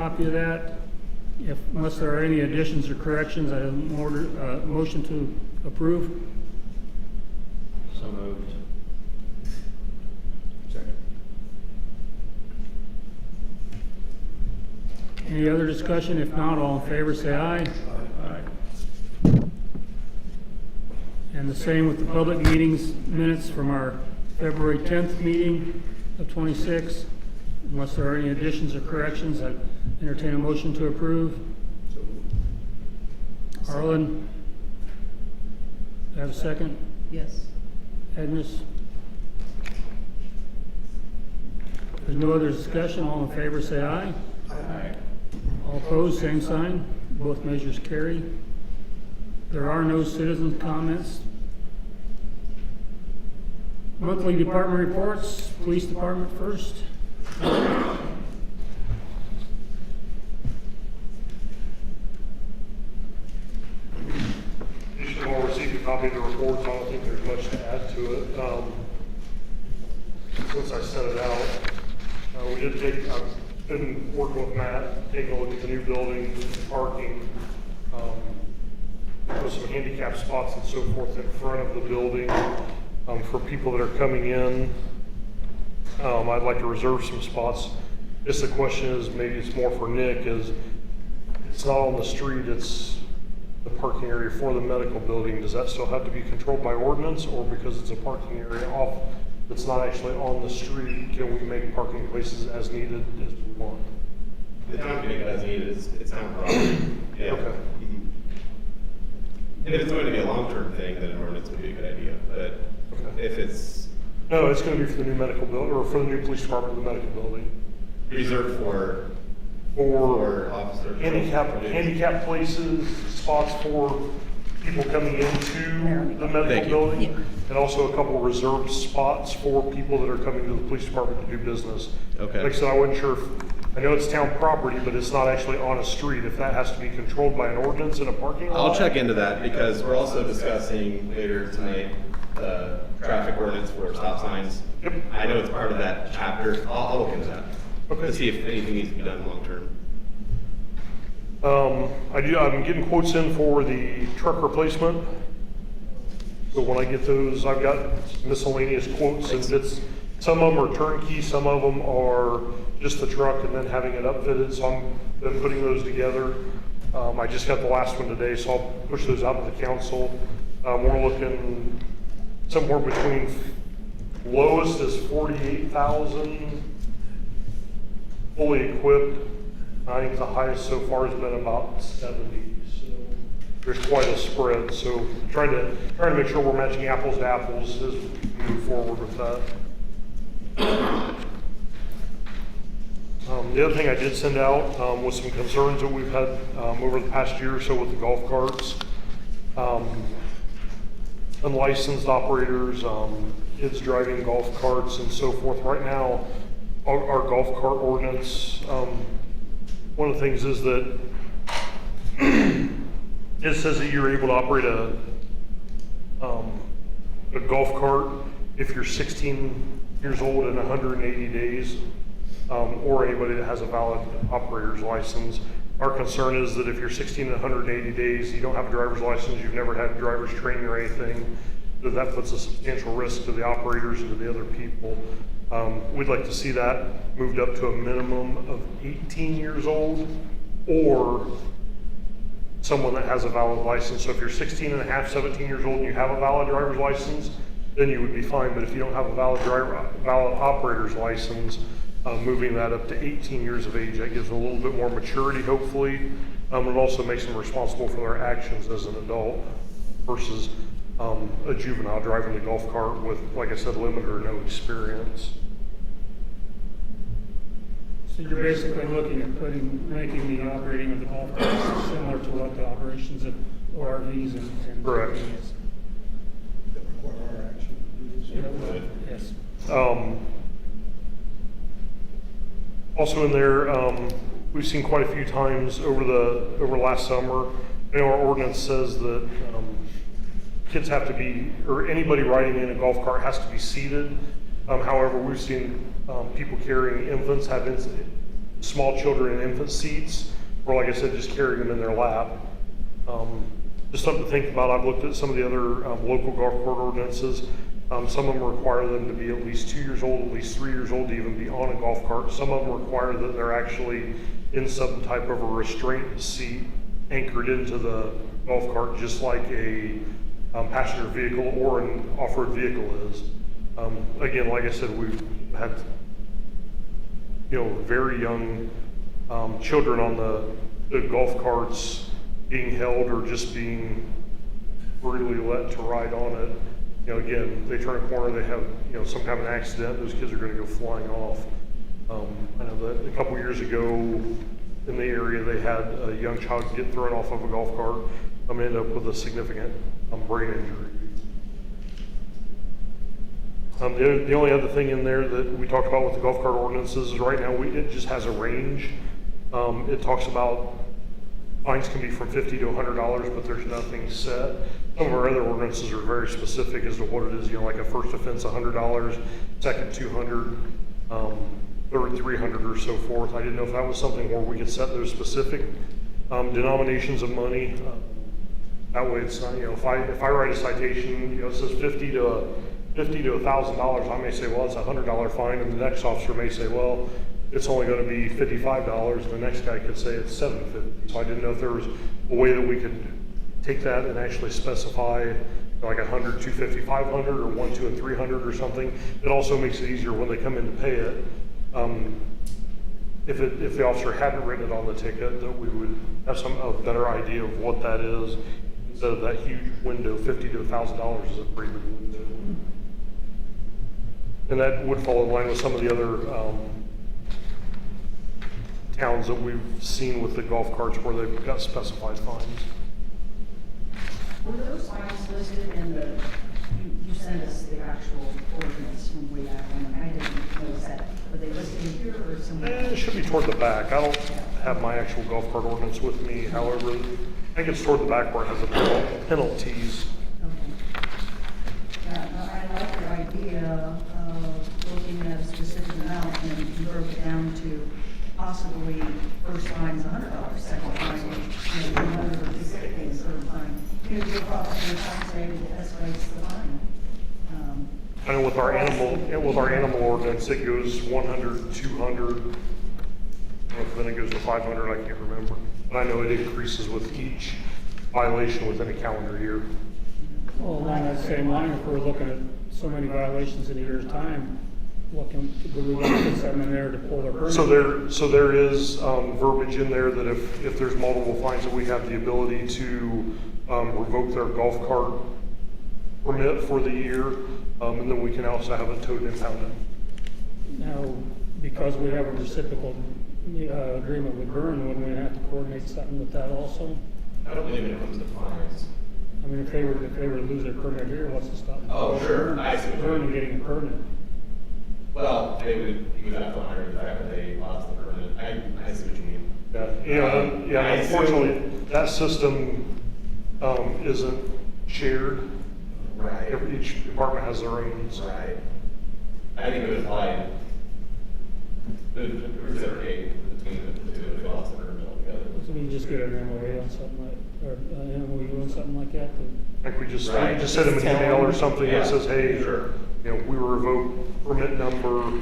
Copy of that. Unless there are any additions or corrections, I order motion to approve. So moved. Second. Any other discussion? If not, all in favor say aye. Aye. And the same with the public meetings minutes from our February 10th meeting of 26. Unless there are any additions or corrections, I entertain a motion to approve. So moved. Harlan? Do I have a second? Yes. Agnes? If there's no other discussion, all in favor say aye. Aye. All opposed, same sign. Both measures carry. There are no citizen comments. Monthly department reports, police department first. You should have all received a copy of the reports. I don't think there's much to add to it. Since I sent it out, I've been working with Matt, taking a look at the new building, parking, with some handicap spots and so forth in front of the building, for people that are coming in. I'd like to reserve some spots. Just the question is, maybe it's more for Nick, is it's not on the street, it's the parking area for the medical building. Does that still have to be controlled by ordinance, or because it's a parking area off, that's not actually on the street, can we make parking places as needed as we want? The town can make it as needed, it's town property. Yeah. Okay. And if it's going to be a long-term thing, then an ordinance would be a good idea, but Okay. if it's No, it's gonna be for the new medical building, or for the new police department, the medical building. reserved for officers. Handicap places, spots for people coming into the medical Thank you. building. And also a couple reserved spots for people that are coming to the police department to do business. Okay. Like I said, I wasn't sure, I know it's town property, but it's not actually on a street, if that has to be controlled by an ordinance in a parking lot. I'll check into that, because we're also discussing later tonight the traffic ordinance for stop signs. Yep. I know it's part of that chapter, I'll look into that. Okay. To see if anything needs to be done long-term. I'm getting quotes in for the truck replacement. So when I get those, I've got miscellaneous quotes, and it's, some of them are turnkey, some of them are just the truck and then having it upfitted, so I'm been putting those together. I just got the last one today, so I'll push those out to the council. We're looking somewhere between, lowest is 48,000, fully equipped. I think the highest so far has been about 70, so there's quite a spread. So trying to make sure we're matching apples to apples as we move forward with that. The other thing I did send out was some concerns that we've had over the past year or so with the golf carts. Unlicensed operators, kids driving golf carts and so forth. Right now, our golf cart ordinance, one of the things is that it says that you're able to operate a golf cart if you're 16 years old and 180 days, or anybody that has a valid operator's license. Our concern is that if you're 16 and 180 days, you don't have a driver's license, you've never had driver's training or anything, that puts a substantial risk to the operators and to the other people. We'd like to see that moved up to a minimum of 18 years old, or someone that has a valid license. So if you're 16 and a half, 17 years old, and you have a valid driver's license, then you would be fine. But if you don't have a valid operator's license, moving that up to 18 years of age, that gives them a little bit more maturity, hopefully. It also makes them responsible for their actions as an adult versus a juvenile driving the golf cart with, like I said, limited or no experience. So you're basically looking at making the operating of the golf carts similar to what the operations of ORVs and. Correct. That require our action to do this. Yes. Also in there, we've seen quite a few times over last summer, I know our ordinance says that kids have to be, or anybody riding in a golf cart has to be seated. However, we've seen people carrying infants have small children in infant seats, or like I said, just carrying them in their lap. Just something to think about. I've looked at some of the other local golf court ordinances. Some of them require them to be at least 2 years old, at least 3 years old to even be on a golf cart. Some of them require that they're actually in some type of a restraint seat anchored into the golf cart, just like a passenger vehicle or an off-road vehicle is. Again, like I said, we've had very young children on the golf carts being held or just being freely let to ride on it. Again, they turn a corner, they have some kind of an accident, those kids are going to go flying off. I know that a couple years ago in the area, they had a young child get thrown off of a golf cart, end up with a significant brain injury. The only other thing in there that we talked about with the golf cart ordinances is right now it just has a range. It talks about fines can be from $50 to $100, but there's nothing set. Some of our other ordinances are very specific as to what it is. Like a first offense, $100, second $200, third $300, or so forth. I didn't know if that was something where we could set those specific denominations of money. That way, it's not. If I write a citation, it says $50 to $1,000, I may say, well, it's a $100 fine, and the next officer may say, well, it's only going to be $55, and the next guy could say it's $750. So I didn't know if there was a way that we could take that and actually specify like 100, 250, 500, or 1, 2, and 300 or something. It also makes it easier when they come in to pay it. If the officer hadn't written it on the ticket, that we would have a better idea of what that is. Instead of that huge window, $50 to $1,000 is a pretty big window. And that would fall in line with some of the other towns that we've seen with the golf carts where they've got specified fines. Were those fines listed in you sent us the actual ordinance from way back when, I didn't notice that. Were they listed in here or somewhere? It should be toward the back. I don't have my actual golf cart ordinance with me. However, I think it's toward the back where it has the penalties. Okay. I like your idea of looking at a specific amount and you broke it down to possibly first fine is $100, second fine, maybe $100, or $250, third fine. Your officer escalates the fine. I know with our animal ordinance, it goes 100, 200. Then it goes to 500. I can't remember, but I know it increases with each violation within a calendar year. Well, along that same line, if we're looking at so many violations in a year's time, do we want to put something in there to pull their permit? So there is verbiage in there that if there's multiple fines, that we have the ability to revoke their golf cart permit for the year, and then we can also have it towed and impounded. Now, because we have a reciprocal agreement with Byrne, wouldn't we have to coordinate something with that also? I don't believe when it comes to fines. I mean, if they were to lose their permit here, what's to stop them? Oh, sure. I see what you Byrne mean. getting a permit. Well, they would have to honor the fact that they lost the permit. I see what you mean. I Unfortunately, assume- that system isn't shared. Right. Each department has their own. Right. I think it would apply in reciprocate between the two if they lost the permit altogether. So we can just get an MOA on something like, or an MOU on something like that. Like we just Right. send them an Just tell email or them. something Yeah. that says, hey, Sure. we were revoked permit number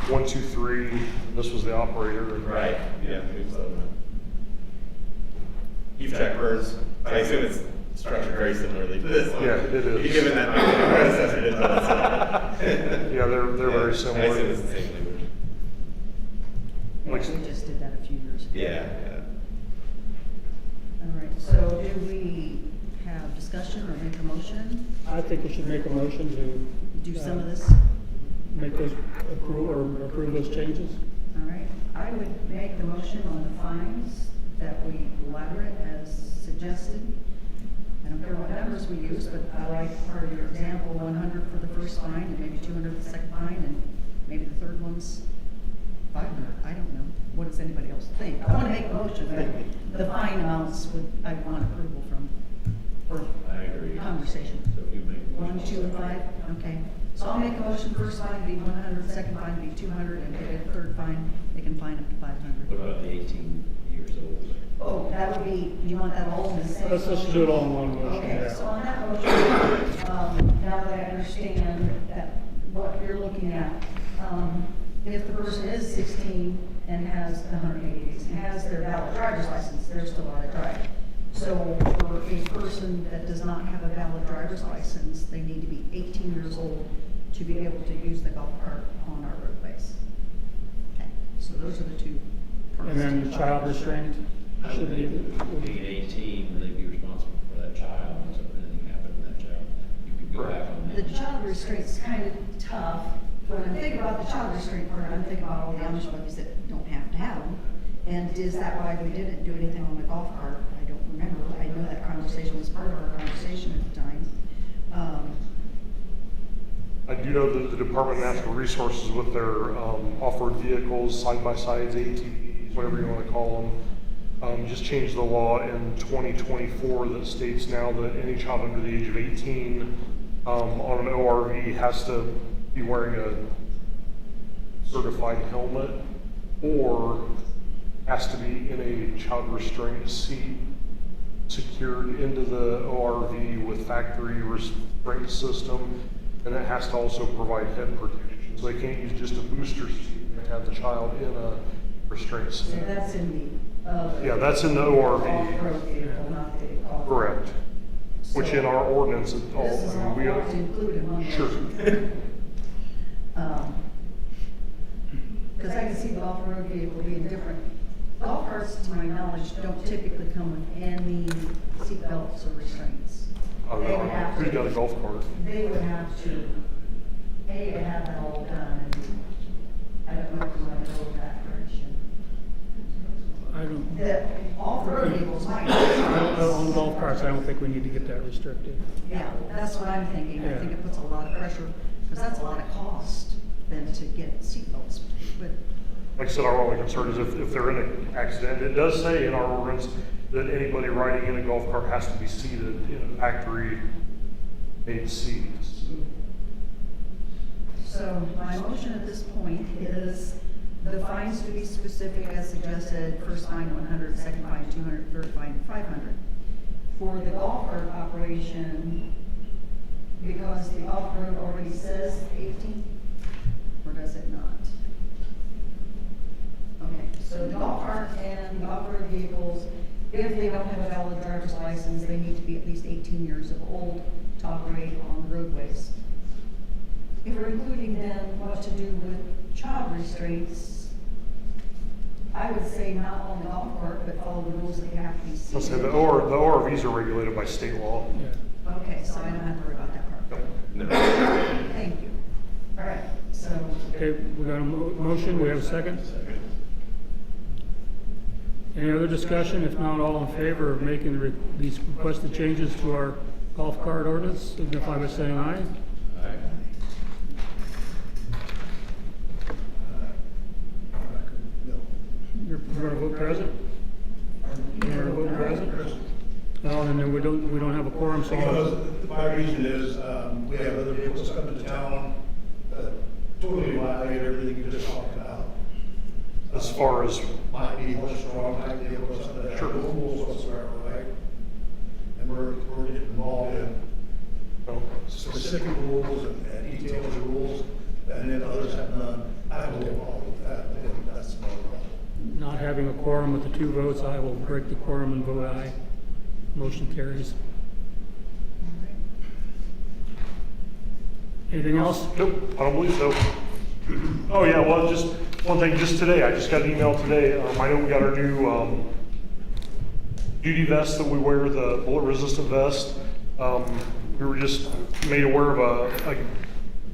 123. This was the operator. Right. Yeah. You've checked hers. I assume it's structured very similarly to this one. Yeah, it is. Given that my predecessor did that. Yeah, they're very I similar. assume it's the same language. Like- We just did that a few years ago. Yeah. All right, so do we have discussion or make a motion? I think we should make a motion to Do some of this? make those approve those changes. All right, I would make the motion on the fines that we ladder it as suggested. I don't care what numbers we use, but I like part of your example, 100 for the first fine and maybe 200 for the second fine and maybe the third one's 500. I don't know. What does anybody else think? I want to make a motion, but the fine amounts I want approval from for I agree. conversation. So if you make. 1, 2, and 5, okay. So I'll make a motion, first fine to be 100, second fine to be 200, and if they get a third fine, they can fine up to 500. What about the 18 years old? Oh, that would be, you want that all in the same? Let's just do it all in one motion, Okay, yeah. so on that motion, now that I understand that what you're looking at, if the person is 16 and has 180 days, and has their valid driver's license, they're still allowed to drive. So for a person that does not have a valid driver's license, they need to be 18 years old to be able to use the golf cart on our roadways. Okay, so those are the two. And then the child restraint should be, Being 18, they'd be responsible for that child, so if anything happened to that child, you could go back on The that. child restraint's kind of tough. When I'm thinking about the child restraint part, I'm thinking about all the Amish buddies that don't have to have them. And is that why we didn't do anything on the golf cart? I don't remember. I know that conversation was part of our conversation at the time. I do know that the Department of Natural Resources with their off-road vehicles, side-by-sides, ATVs, whatever you want to call them, just changed the law in 2024 that states now that any child under the age of 18 on an ORV has to be wearing a certified helmet or has to be in a child restraint seat secured into the ORV with factory restraint system, and it has to also provide head protection. So they can't use just a booster seat, they have the child in a restraint So seat. that's in the, Yeah, that's in the ORV. off-road vehicle, not the golf cart. Correct. Which in our ordinance, it's all, This is I all mean, we to include in one Sure. motion. Because I can see the off-road vehicle being different. Golf carts, to my knowledge, don't typically come with any seat belts or restraints. I don't They would know, have who's to- got a golf cart? They would have to, A, to have that all done, and I don't know if you want to go that direction. I don't, The off-road vehicles might. on golf carts, I don't think we need to get that restricted. Yeah, that's what I'm thinking. I Yeah. think it puts a lot of pressure, because that's a lot of cost then to get seatbelts. But Like I said, our only concern is if they're in an accident. It does say in our ordinance that anybody riding in a golf cart has to be seated in a factory-made seat. so my motion at this point is the fines to be specific as suggested, first fine 100, second fine 200, third fine 500. For the golf cart operation, because the off-road already says 18, or does it not? Okay, so the golf cart and the off-road vehicles, if they don't have a valid driver's license, they need to be at least 18 years of old to operate on roadways. If we're including then what to do with child restraints, I would say not on the golf cart, but follow the rules that you have to be Let's say seated. the ORVs are regulated by state law. Yeah. Okay, so I don't have to worry about that part. No. Thank you. All right, so Okay, we got a motion, we have a second? Any other discussion? If not, all in favor of making these requested changes to our golf cart ordinance, signify by saying aye. Alright. No. You're gonna vote present? You're gonna vote present? No, and then we don't have a quorum, so Because my reason is, we have other vehicles coming to town that totally violate everything you just talked about. As far as, Might be horse-drawn type vehicles that have Sure. no rules whatsoever, right? And we're getting involved in specific rules and detailed rules, and then others have none. I will involved with that, and that's no problem. not having a quorum with the two votes, I will break the quorum and vote aye. Motion carries. Anything else? nope, I don't believe so. Oh, yeah, well, just one thing, just today, I just got an email today. I know we got our new duty vest that we wear, the bullet-resistant vest. We were just made aware of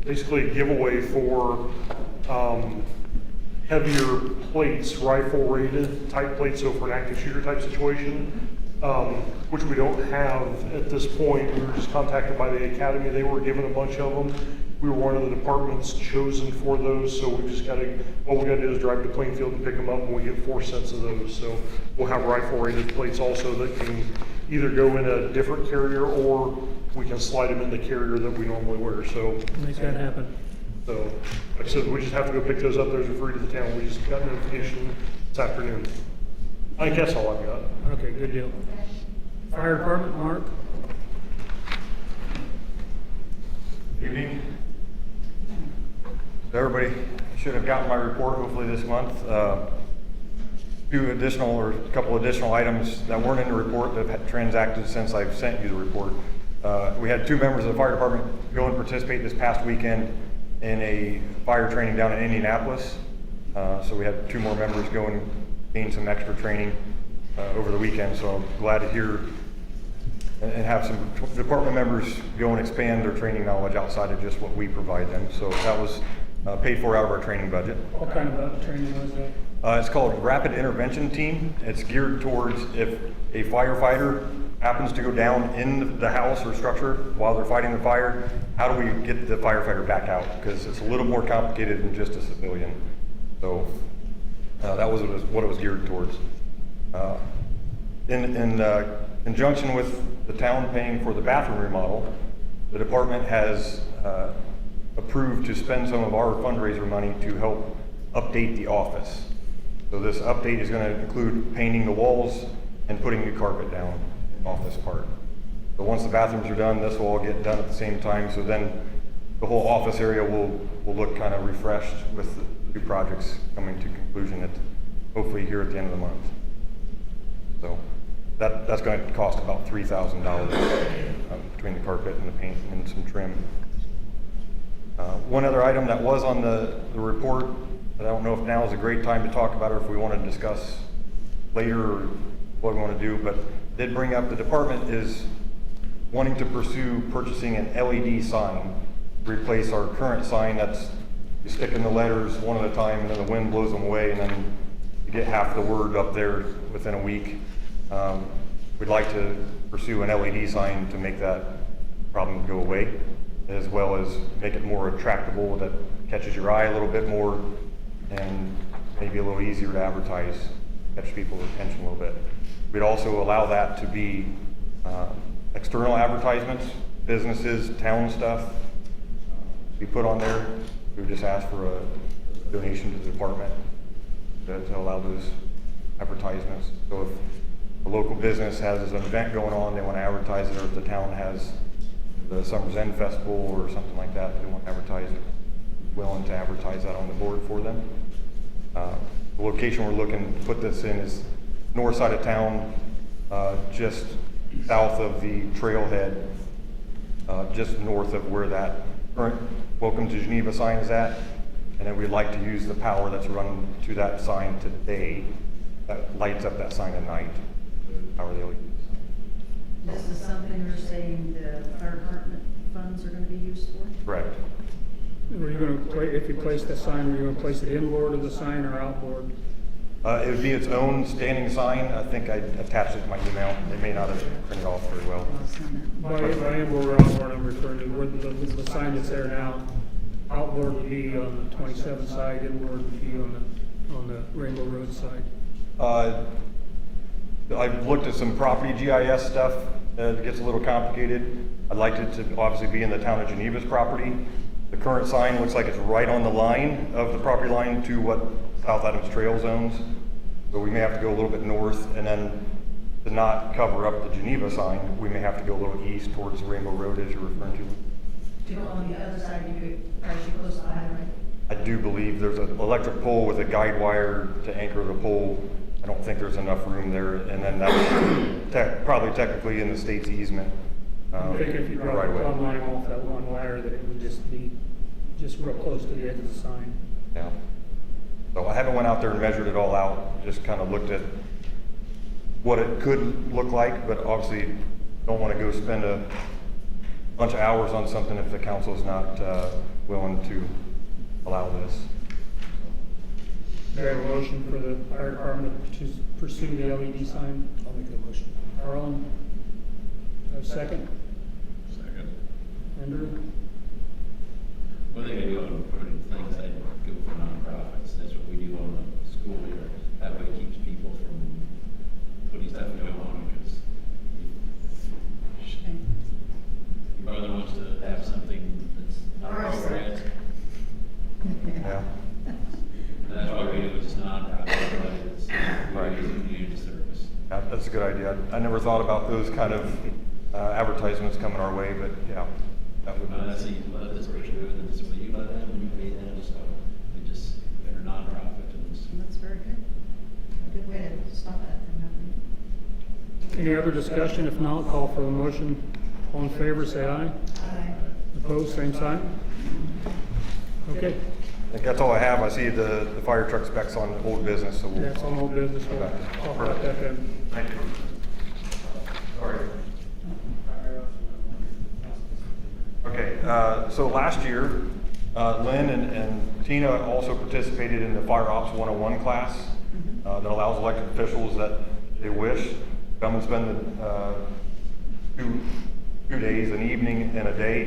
basically a giveaway for heavier plates, rifle-rated type plates, so for an active shooter type situation, which we don't have at this point. We were just contacted by the academy. They were given a bunch of them. We were one of the departments chosen for those, so we just gotta, all we gotta do is drive to Plainfield and pick them up, and we get 4 sets of those. So we'll have rifle-rated plates also that can either go in a different carrier or we can slide them in the carrier that we normally wear, so. Make that happen. So, like I said, we just have to go pick those up, those are free to the town, we just got notification this afternoon. I think that's all I've got. Okay, good deal. Fire department, Mark? Evening. Everybody should have gotten my report hopefully this month. A couple additional items that weren't in the report that have transacted since I've sent you the report. We had 2 members of the fire department go and participate this past weekend in a fire training down in Indianapolis. So we had 2 more members go and gain some extra training over the weekend. So I'm glad to hear and have some department members go and expand their training knowledge outside of just what we provide them. So that was paid for out of our training budget. What kind of training was that? It's called Rapid Intervention Team. It's geared towards if a firefighter happens to go down in the house or structure while they're fighting the fire, how do we get the firefighter back out? Because it's a little more complicated than just a civilian. So that was what it was geared towards. In conjunction with the town paying for the bathroom remodel, the department has approved to spend some of our fundraiser money to help update the office. So this update is going to include painting the walls and putting new carpet down in the office part. So once the bathrooms are done, this will all get done at the same time. So then the whole office area will look kind of refreshed with the 2 projects coming to conclusion hopefully here at the end of the month. So that's going to cost about $3,000 between the carpet and the paint and some trim. One other item that was on the report, but I don't know if now is a great time to talk about or if we want to discuss later or what we want to do, but did bring up the department is wanting to pursue purchasing an LED sign to replace our current sign that's you stick in the letters one at a time and then the wind blows them away and then you get half the word up there within a week. We'd like to pursue an LED sign to make that problem go away, as well as make it more attractable, that catches your eye a little bit more and maybe a little easier to advertise, catch people's attention a little bit. We'd also allow that to be external advertisements, businesses, town stuff be put on there. We would just ask for a donation to the department to allow those advertisements. So if a local business has an event going on, they want to advertise it, or if the town has the Summer's End Festival or something like that, they want to advertise it, willing to advertise that on the board for them. The location we're looking to put this in is north side of town, just south of the trailhead, just north of where that current Welcome to Geneva sign is at. And then we'd like to use the power that's run to that sign today that lights up that sign at night. Power the LED. This is something you're saying the fire department funds are gonna be used for? Correct. Were you gonna, if you place that sign, were you gonna place it inboard of the sign or outboard? It would be its own standing sign. I think I attached it to my email. They may not have printed off very well. I'll send it. By inboard or outboard, I'm referring to where the sign that's there now. Outboard would be on the 27th side, inboard would be on the Rainbow Road side. I've looked at some property GIS stuff. It gets a little complicated. I'd like it to obviously be in the town of Geneva's property. The current sign looks like it's right on the line of the property line to what South Adams Trail zones. So we may have to go a little bit north, and then to not cover up the Geneva sign, we may have to go a little east towards the Rainbow Road as you're referring to. Do you know on the other side, you could, are you close to the highway? I do believe there's an electric pole with a guide wire to anchor the pole. I don't think there's enough room there, and then that's probably technically in the state's easement. I think if you drop right a away. plumb line off that one wire, that it would just be real close to the edge of the sign. Yeah. So I haven't went out there and measured it all out, just kind of looked at what it could look like, but obviously don't want to go spend a bunch of hours on something if the council is not willing to allow this. Do you have a motion for the fire department to pursue the LED sign? I'll make that motion. Harlan? A second? Second. Andrew? One thing I do on putting things, I go for nonprofits. That's what we do on the school here. That way it keeps people from putting stuff going on because. community service. Yeah, that's a good idea. I never thought about those kind of advertisements coming our way, but yeah, that would That's how you let this person do it, and this is what you let them, and you pay them, so they just, they're nonprofit and it's. That's very good. A good way to stop that from happening. Any other discussion? If not, call for the motion. All in favor, say aye. Aye. Opposed, same sign. Okay, I think that's all I have. I see the fire truck specs on old business, so we'll. that's on old business. We'll talk about that then. Thank you. Sorry. Okay, so last year, Lynn and Tina also participated in the Fire Ops 101 class that allows elected officials that they wish come and spend two days, an evening and a day,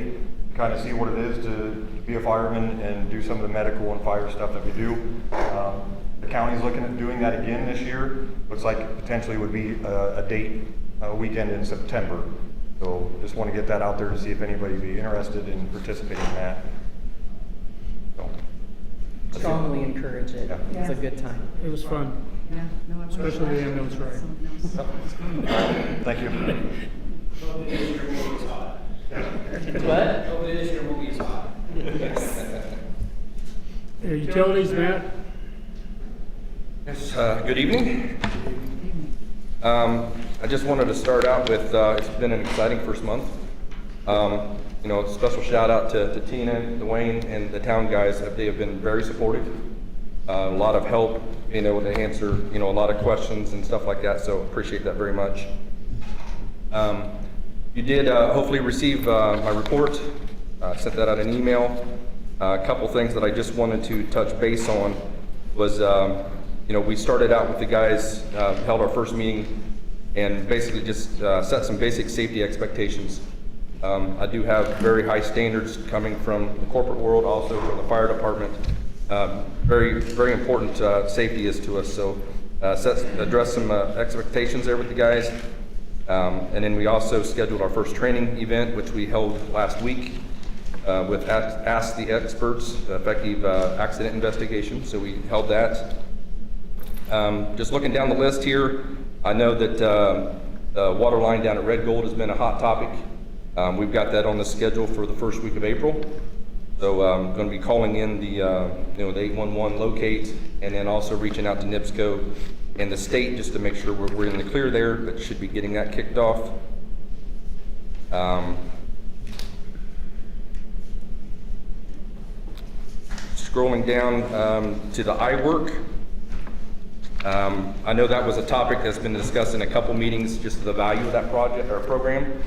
to kind of see what it is to be a fireman and do some of the medical and fire stuff that we do. The county's looking at doing that again this year. Looks like it potentially would be a date, a weekend in September. So just want to get that out there to see if anybody would be interested in participating in that. So, Strongly encourage it. Yeah. It's a good time. It was fun. Yeah, no, I would've Especially the liked ambulance ride. something else. Thank you. Hopefully this year won't be as hot. What? Hopefully this year won't be as hot. Utilities, Matt? Yes, good evening. I just wanted to start out with, it's been an exciting first month. You know, special shout out to Tina, Dwayne, and the town guys. They have been very supportive. A lot of help, being able to answer, you know, a lot of questions and stuff like that, so appreciate that very much. You did hopefully receive my report. Sent that out an email. A couple things that I just wanted to touch base on was, you know, we started out with the guys, held our first meeting, and basically just set some basic safety expectations. I do have very high standards coming from the corporate world, also from the fire department. Very, very important safety is to us, so address some expectations there with the guys. And then we also scheduled our first training event, which we held last week with Ask the Experts, effective accident investigation. So we held that. Just looking down the list here, I know that the water line down at Red Gold has been a hot topic. We've got that on the schedule for the first week of April. So I'm going to be calling in the, you know, the 811 locate, and then also reaching out to NIPSCO and the state just to make sure we're in the clear there, but should be getting that kicked off. Scrolling down to the iWork. I know that was a topic that's been discussed in a couple meetings, just the value of that project or program.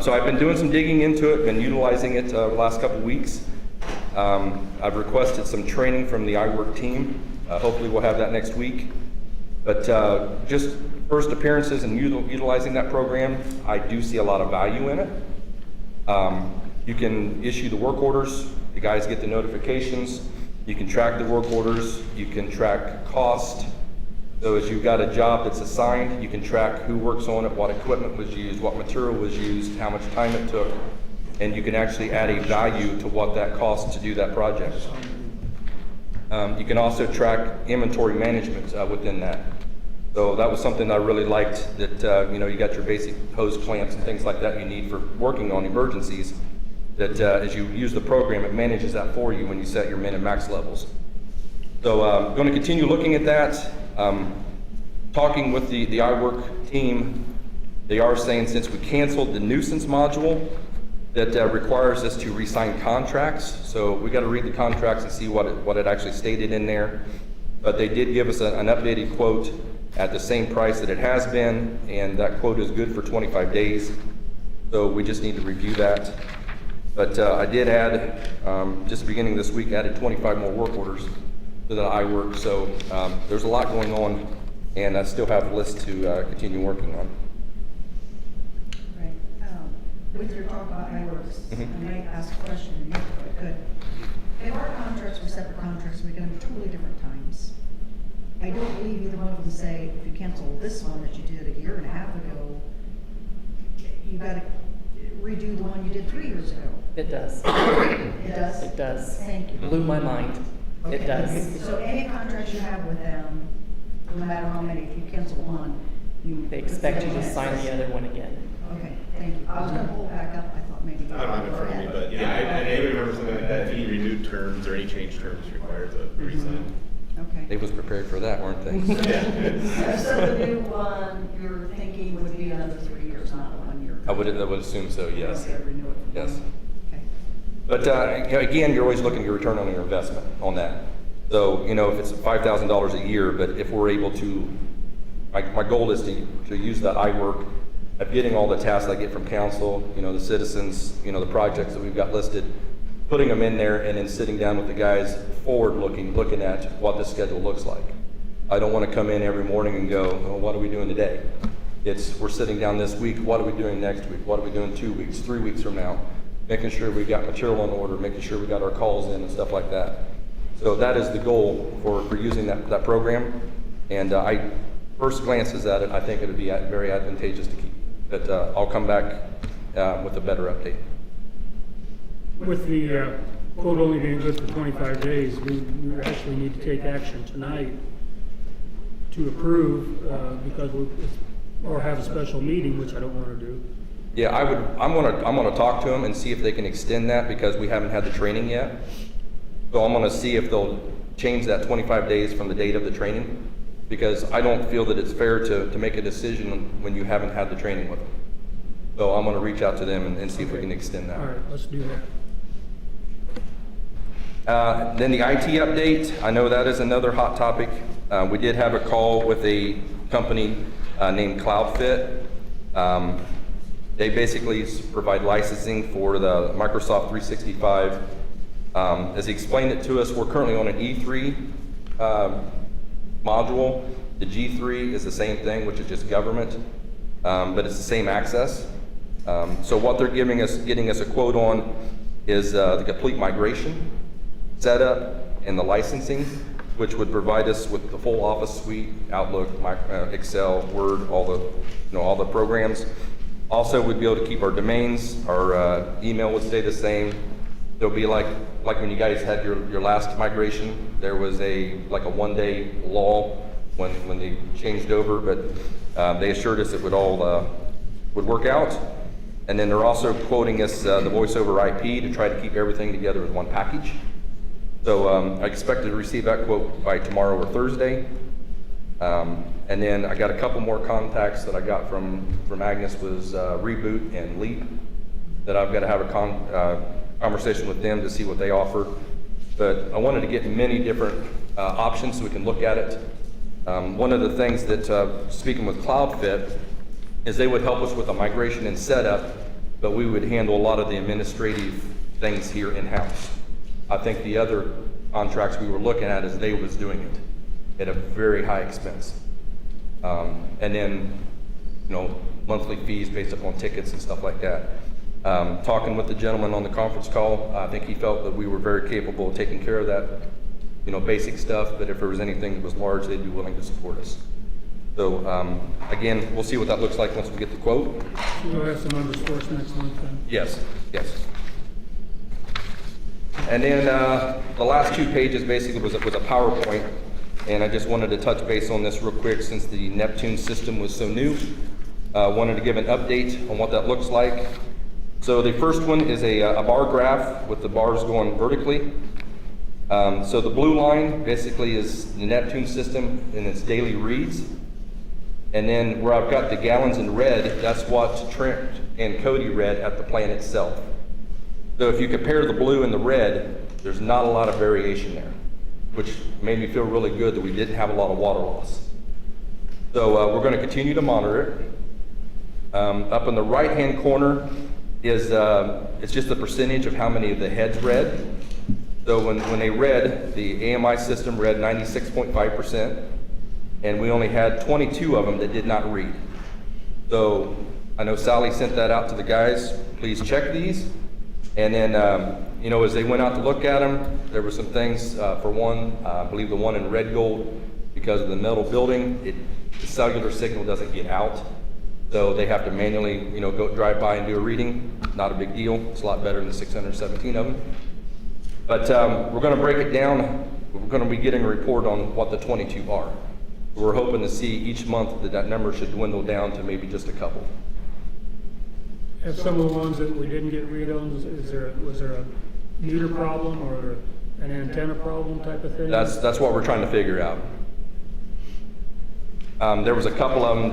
So I've been doing some digging into it, been utilizing it the last couple weeks. I've requested some training from the iWork team. Hopefully we'll have that next week. But just first appearances and utilizing that program, I do see a lot of value in it. You can issue the work orders. The guys get the notifications. You can track the work orders. You can track cost. So as you've got a job that's assigned, you can track who works on it, what equipment was used, what material was used, how much time it took, and you can actually add a value to what that costs to do that project. You can also track inventory management within that. So that was something I really liked, that you know, you got your basic hose clamps and things like that you need for working on emergencies, that as you use the program, it manages that for you when you set your min and max levels. So I'm going to continue looking at that. Talking with the iWork team, they are saying since we canceled the nuisance module, that requires us to re-sign contracts. So we got to read the contracts and see what it actually stated in there. But they did give us an updated quote at the same price that it has been, and that quote is good for 25 days. So we just need to review that. But I did add, just beginning this week, added 25 more work orders to the iWork. So there's a lot going on, and I still have a list to continue working on. Right. With your talk about iWorks, I might ask a question, if I could. If our contracts were separate contracts, we could have totally different times. I don't believe either one of them say, if you cancel this one that you did a year and a half ago, you gotta redo the one you did 3 years ago. It does. It does? It does. Thank you. Blew my mind. It Okay. does. So any contracts you have with them, no matter how many, if you cancel one, you. They expect you to Yes. sign the other one again. Okay, thank you. I was gonna pull it back up, I thought maybe. I don't have it in front of me, but yeah, I vaguely remember something like that, if any renewed terms or any change terms required to re-sign. They Okay. was prepared for that, weren't they? So the new one, you're thinking would be another 3 years, not a 1 year? I would assume so, yes. Okay, renew it for Yes. 1. Okay. But, you know, again, you're always looking at your return on your investment on that. So, you know, if it's $5,000 a year, but if we're able to, my goal is to use that iWork of getting all the tasks I get from council, you know, the citizens, you know, the projects that we've got listed, putting them in there and then sitting down with the guys forward looking at what the schedule looks like. I don't want to come in every morning and go, oh, what are we doing today? We're sitting down this week, what are we doing next week? What are we doing 2 weeks, 3 weeks from now? Making sure we got material in order, making sure we got our calls in and stuff like that. So that is the goal for using that program. And I first glances at it, I think it would be very advantageous to keep. But I'll come back with a better update. With the quote only being good for 25 days, we actually need to take action tonight to approve, because or have a special meeting, which I don't want to do. Yeah, I'm gonna talk to them and see if they can extend that because we haven't had the training yet. So I'm gonna see if they'll change that 25 days from the date of the training, because I don't feel that it's fair to make a decision when you haven't had the training with them. So I'm gonna reach out to them and see if we can extend that. All right, let's do that. Then the IT update, I know that is another hot topic. We did have a call with a company named CloudFit. They basically provide licensing for the Microsoft 365. As he explained it to us, we're currently on an E3 module. The G3 is the same thing, which is just government, but it's the same access. So what they're getting us a quote on is the complete migration, setup, and the licensing, which would provide us with the full Office suite, Outlook, Excel, Word, all the programs. Also, we'd be able to keep our domains, our email would stay the same. There'll be like when you guys had your last migration, there was a 1-day lull when they changed over, but they assured us it would all would work out. And then they're also quoting us the voice over IP to try to keep everything together as one package. So I expect to receive that quote by tomorrow or Thursday. And then I got a couple more contacts that I got from Agnes was Reboot and Leap that I've got to have a conversation with them to see what they offer. But I wanted to get many different options so we can look at it. One of the things that, speaking with CloudFit, is they would help us with a migration and setup, but we would handle a lot of the administrative things here in-house. I think the other contracts we were looking at is they was doing it at a very high expense. And then, monthly fees based upon tickets and stuff like that. Talking with the gentleman on the conference call, I think he felt that we were very capable of taking care of that, basic stuff, but if there was anything that was large, they'd be willing to support us. So, again, we'll see what that looks like once we get the quote. We'll have some other sports next month then. Yes. And then the last 2 pages basically was a PowerPoint, and I just wanted to touch base on this real quick since the Neptune system was so new. Wanted to give an update on what that looks like. So the first one is a bar graph with the bars going vertically. So the blue line basically is the Neptune system and its daily reads. And then where I've got the gallons in red, that's what Trent and Cody read at the plant itself. So if you compare the blue and the red, there's not a lot of variation there, which made me feel really good that we didn't have a lot of water loss. So we're going to continue to monitor it. Up in the right-hand corner is it's just the percentage of how many of the heads read. So when they read, the AMI system read 96.5%, and we only had 22 of them that did not read. So I know Sally sent that out to the guys. Please check these. And then, as they went out to look at them, there were some things. For one, I believe the one in red gold, because of the metal building, the cellular signal doesn't get out. So they have to manually, go drive by and do a reading. Not a big deal. It's a lot better than 617 of them. But we're going to break it down. We're going to be getting a report on what the 22 are. We're hoping to see each month that that number should dwindle down to maybe just a couple. Have some of the ones that we didn't get rid of, was there a meter problem or an antenna problem type of thing? That's what we're trying to figure out. There was a couple of them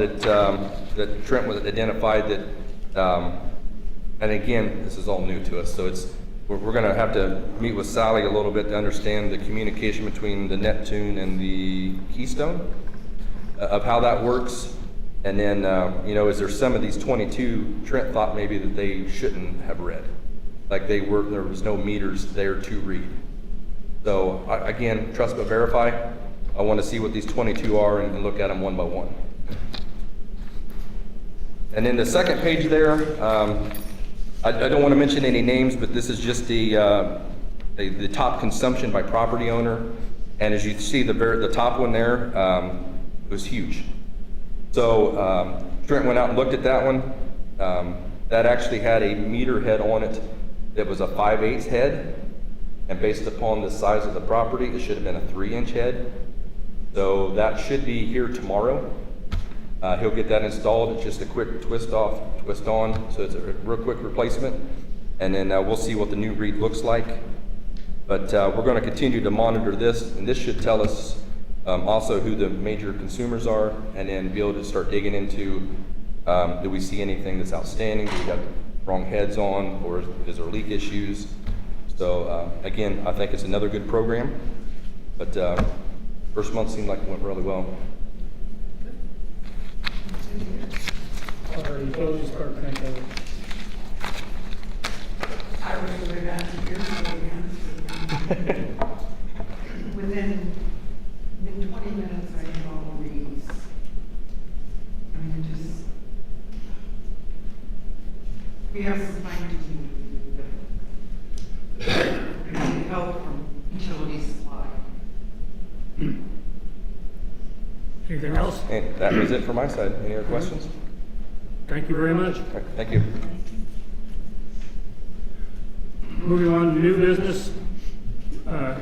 that Trent was identified that, and again, this is all new to us, so we're gonna have to meet with Sally a little bit to understand the communication between the Neptune and the Keystone, of how that works. And then, is there some of these 22, Trent thought maybe that they shouldn't have read. Like there was no meters there to read. So again, trust but verify. I want to see what these 22 are and look at them one by one. And then the second page there, I don't want to mention any names, but this is just the top consumption by property owner. And as you see, the top one there was huge. So Trent went out and looked at that one. That actually had a meter head on it that was a 5/8 head. And based upon the size of the property, it should have been a 3-inch head. So that should be here tomorrow. He'll get that installed. It's just a quick twist off, twist on. So it's a real quick replacement. And then we'll see what the new read looks like. But we're going to continue to monitor this. And this should tell us also who the major consumers are, and then be able to start digging into, do we see anything that's outstanding? Do we have wrong heads on, or is there leak issues? So again, I think it's another good program, but first month seemed like it went really well. Our utilities clerk, thank you. I was way back to years ago again. Within 20 minutes, I had all the reads. I mean, we have some fine tuning to do, but we need help from utility supply. Anything else? And that was it for my side. Any other questions? Thank you very much. Okay, thank you. Moving on to new business,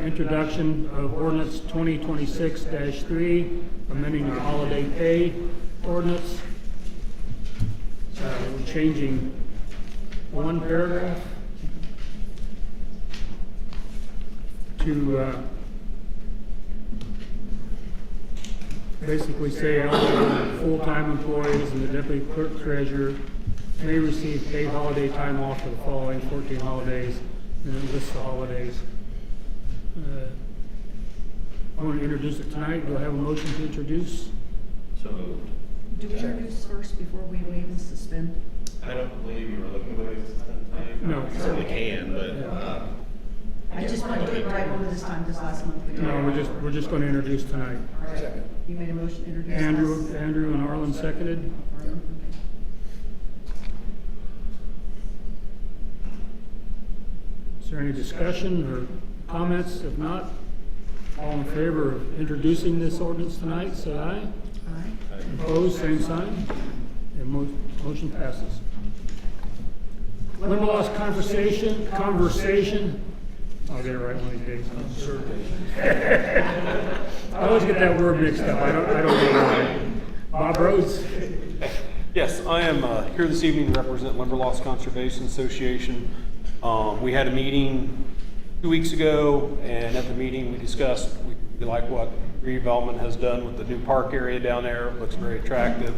introduction of ordinance 2026-3, amending the holiday pay ordinance. We're changing one paragraph to basically say eligible full-time employees and the deputy clerk treasurer may receive paid holiday time off for the following 14 holidays, and it lists the holidays. I want to introduce it tonight. Do I have a motion to introduce? So moved. Do we introduce first before we waive and suspend? I don't believe you were looking to waive this. No. Certainly can, but, I just wanted to get it right over this time, this last month. We did. No, we're just going to introduce tonight. All right. You made a motion to introduce. Andrew and Arlen seconded. Arlen, okay. Is there any discussion or comments? If not, all in favor of introducing this ordinance tonight, say aye. Aye. Opposed, same sign. And motion passes. Limberlaw's conversation. I'll get it right one of these days. I always get that word mixed up. I don't know why. Bob Rhodes. Yes, I am here this evening to represent Limberlost Conservation Association. We had a meeting 2 weeks ago, and at the meeting we discussed we like what redevelopment has done with the new park area down there. It looks very attractive.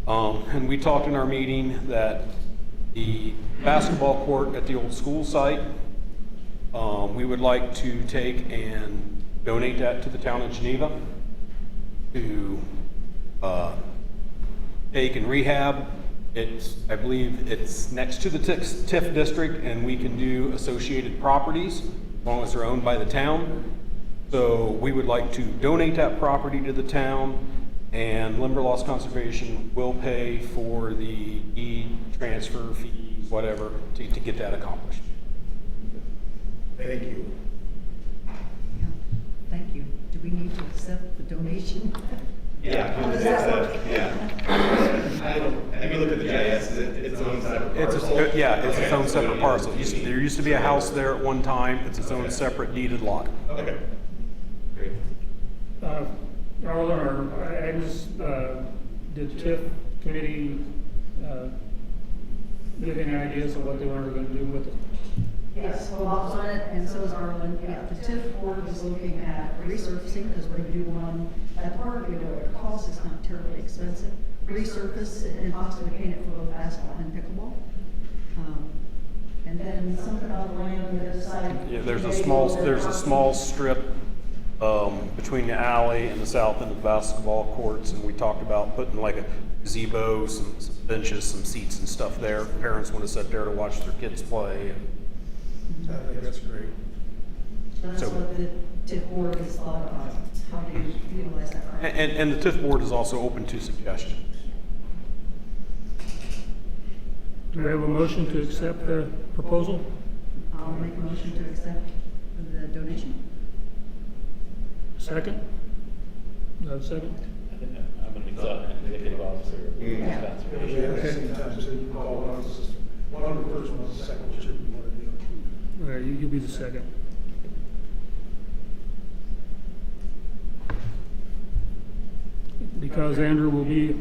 And we talked in our meeting that the basketball court at the old school site, we would like to take and donate that to the town of Geneva to take and rehab. I believe it's next to the TIF district, and we can do associated properties as long as they're owned by the town. So we would like to donate that property to the town, and Limberlost Conservation will pay for the transfer fees, whatever, to get that accomplished. Thank you. Yeah, thank you. Do we need to accept the donation? yeah. How does that work? Have you looked at the GIS? It's its own separate parcel. It's its own separate parcel. There used to be a house there at one time. It's its own separate deeded lot. Okay. Great. Carla or Agnes, did TIF committee, give any ideas of what they were gonna do with it? Yes, well, Bob's on it, and so is Arlen. Yeah, the TIF board is looking at resurfacing, because we're gonna do one at the park, you know, it costs, it's not terribly expensive. Resurface and possibly paint it for both basketball and pickleball. And then something on the land on the other side. Yeah, there's a small strip between the alley and the south end of the basketball courts, and we talked about putting like a gazebo, some benches, some seats and stuff there. Parents want to sit there to watch their kids play. I think that's great. That's So- what the TIF board has thought about, how to utilize that. property. And the TIF board is also open to suggestions. Do we have a motion to accept the proposal? I'll make a motion to accept the donation. Second? Do I have a second? I'm an executive officer of We have the same time, so you can call one other person on the second, whichever you want to do. All right, you'll be the second. Because Andrew will be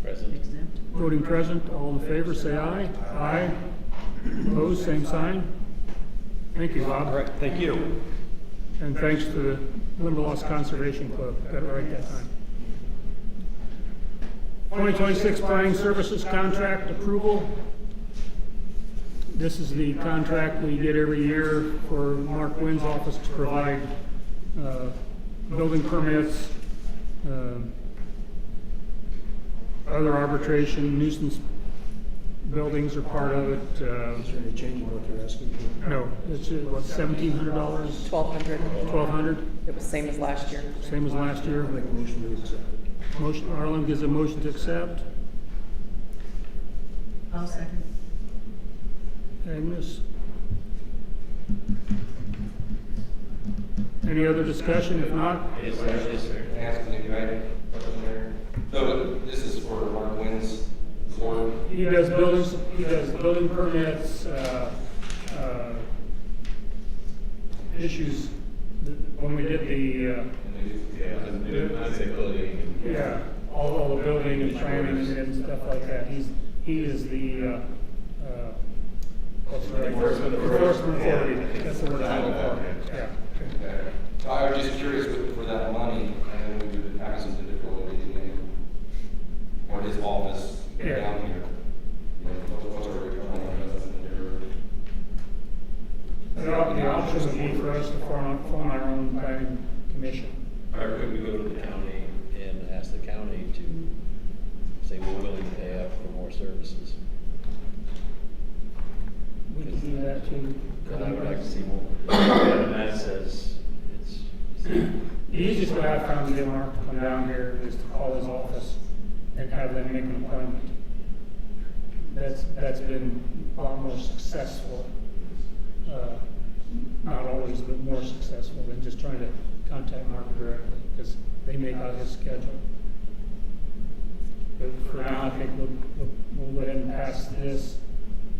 President. voting present, all in favor, say aye. Aye. Opposed, same sign. Thank you, Bob. All right, thank you. And thanks to the Limberlost Conservation Club, got it right that time. 2026 Planning Services Contract Approval. This is the contract we get every year for Mark Wynn's office to provide building permits, other arbitration, nuisance buildings are part of it. Is there any change in what you're asking for? No, it's what, $1,700? 1,200. 1,200, It was same as last year. same as last year. I make a motion to accept it. Motion, Arlen gives a motion to accept. I'll second. Agnes? Any other discussion? If not, Yes, sir. Can I ask a new item? So this is for Mark Wynn's board. he does buildings, he does building permits, issues, when we did the, I say building. yeah, all the building and planning and stuff like that. He is the, what's the right word? Enforcement authority. That's the word I'm looking for. Yeah. So I was just curious for that money, and we would have some difficulty in, or his office Yeah. down here. What's our return on investment there? The option would be for us to form our own planning commission. Or could we go to the county and ask the county to say we're willing to pay up for more services? We can do that too. Because I would like to see more. And that says it's. The easiest way I found to get Mark to come down here is to call his office and have them make an appointment. That's been a lot more successful, not always, but more successful than just trying to contact Mark directly, because they make out his schedule. But for now, I think we'll go ahead and pass this,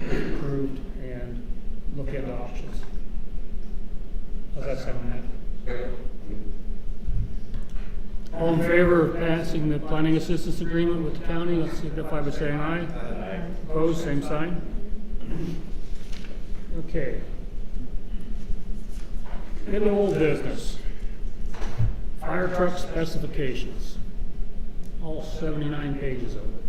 approved, and look into options. How's that sound, Matt? All in favor of passing the planning assistance agreement with the county, let's signify by saying aye. Aye. Opposed, same sign. Okay. In the old business, fire truck specifications, all 79 pages of it.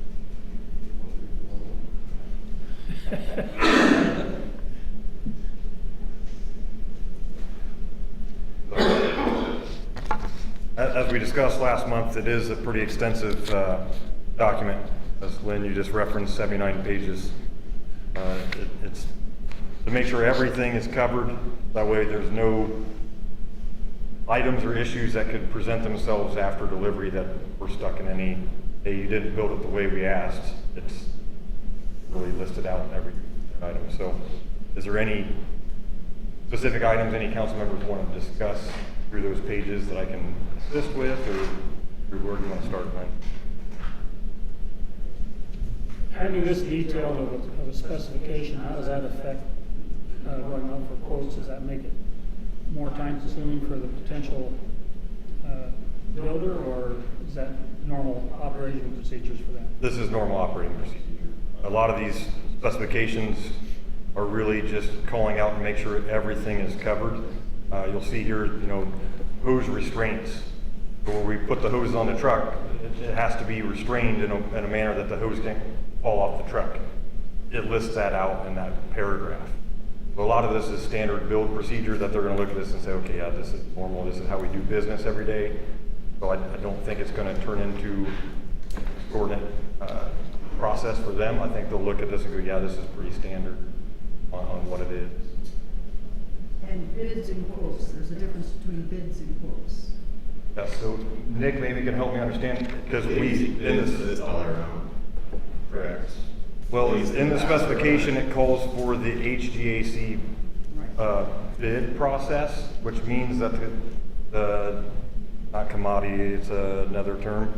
As we discussed last month, it is a pretty extensive document. As Lynn, you just referenced, 79 pages. It's to make sure everything is covered. That way there's no items or issues that could present themselves after delivery that we're stuck in any, hey, you didn't build it the way we asked. It's really listed out in every item. So is there any specific items any council members want to discuss through those pages that I can assist with, or where do you want to start, Lynn? Having this detail of a specification, how does that affect going out for quotes? Does that make it more time consuming for the potential builder, or is that normal operating procedures for them? This is normal operating procedure. A lot of these specifications are really just calling out and make sure everything is covered. You'll see here, hose restraints. Where we put the hoses on the truck, it has to be restrained in a manner that the hose can't fall off the truck. It lists that out in that paragraph. So a lot of this is standard build procedure that they're gonna look at this and say, okay, yeah, this is normal, this is how we do business every day. So I don't think it's gonna turn into an extraordinary process for them. I think they'll look at this and go, yeah, this is pretty standard on what it is. And bids and quotes, there's a difference between bids and quotes. Yeah, so Nick maybe can help me understand, because we, in this dollar amount, correct? well, in the specification, it calls for the HGAC bid process, which means that the not commodity, it's another term,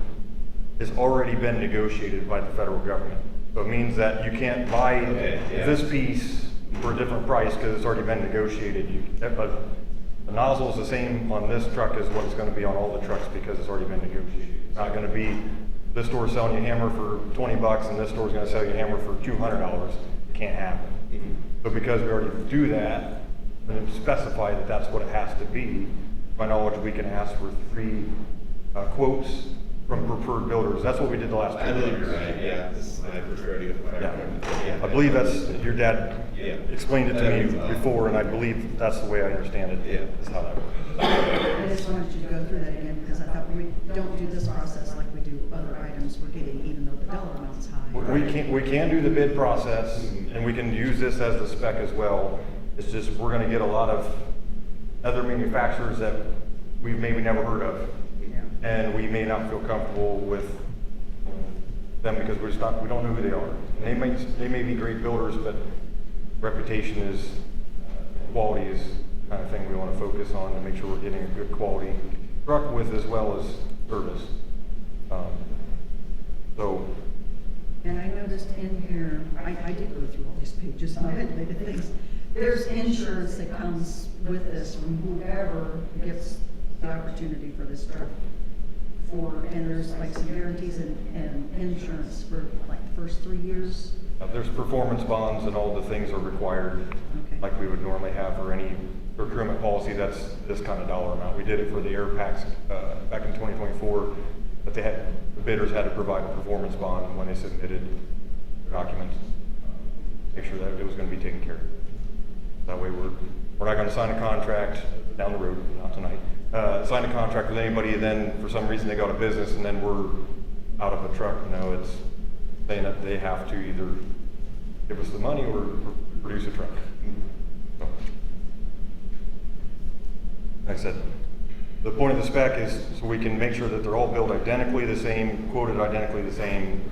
has already been negotiated by the federal government. So it means that you can't buy this piece for a different price because it's already been negotiated. The nozzle is the same on this truck as what it's going to be on all the trucks because it's already been negotiated. It's not going to be this store's selling you a hammer for $20 and this store's going to sell you a hammer for $200. It can't happen. So because we already do that, and specify that that's what it has to be, to my knowledge, we can ask for 3 quotes from preferred builders. That's what we did the last 2 I believe years. you're right, yeah, this is my preferred to get Yeah. I believe that's, your dad explained it to me before, and I believe that's the way I understand it. Yeah. Is how that works. I just wanted you to go through that again, because I thought we don't do this process like we do other items we're getting, even though the dollar amount's high. We can do the bid process, and we can use this as the spec as well. It's just, we're gonna get a lot of other manufacturers that we've maybe never heard of. Yeah. And we may not feel comfortable with them because we don't know who they are. They may be great builders, but reputation is, quality is the kind of thing we want to focus on to make sure we're getting a good quality truck with as well as service. And I noticed in here, I did go through all these pages, and I highlighted things. There's insurance that comes with this from whoever gets the opportunity for this truck. And there's like some guarantees and insurance for like the first 3 years. There's performance bonds and all the things are required, Okay. like we would normally have for any procurement policy that's this kind of dollar amount. We did it for the air packs back in 2024, but the bidders had to provide a performance bond when they submitted their documents, make sure that it was going to be taken care of. That way we're not going to sign a contract down the road, not tonight, sign a contract with anybody, then for some reason they go out of business and then we're out of a truck. No, it's saying that they have to either give us the money or produce a truck. So, like I said, the point of the spec is so we can make sure that they're all built identically the same, quoted identically the same,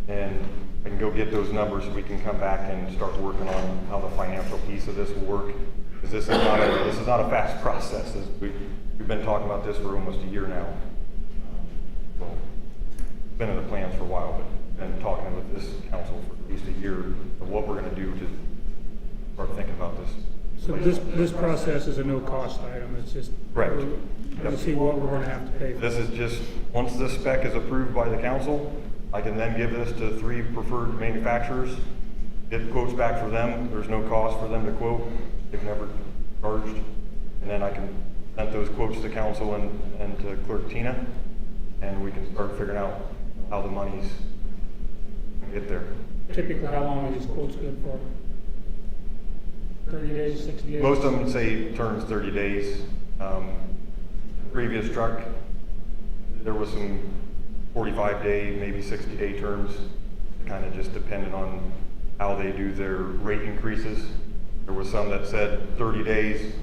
and I can go get those numbers so we can come back and start working on how the financial piece of this will work. Because this is not a fast process. We've been talking about this for almost a year now. Well, been in the plans for a while, but been talking with this council for at least a year of what we're going to do to start thinking about this. So this process is a no-cost item, it's just. Correct. To see what we're gonna have to pay for. This is just, once this spec is approved by the council, I can then give this to 3 preferred manufacturers, get quotes back for them. There's no cost for them to quote. They've never charged. And then I can send those quotes to council and to Clerk Tina, and we can start figuring out how the money's gonna get there. Typically, how long are these quotes good for? 30 days, 60 days? Most of them say turns 30 days. Previous truck, there was some 45-day, maybe 60-day terms, kind of just depending on how they do their rate increases. There was some that said 30 days,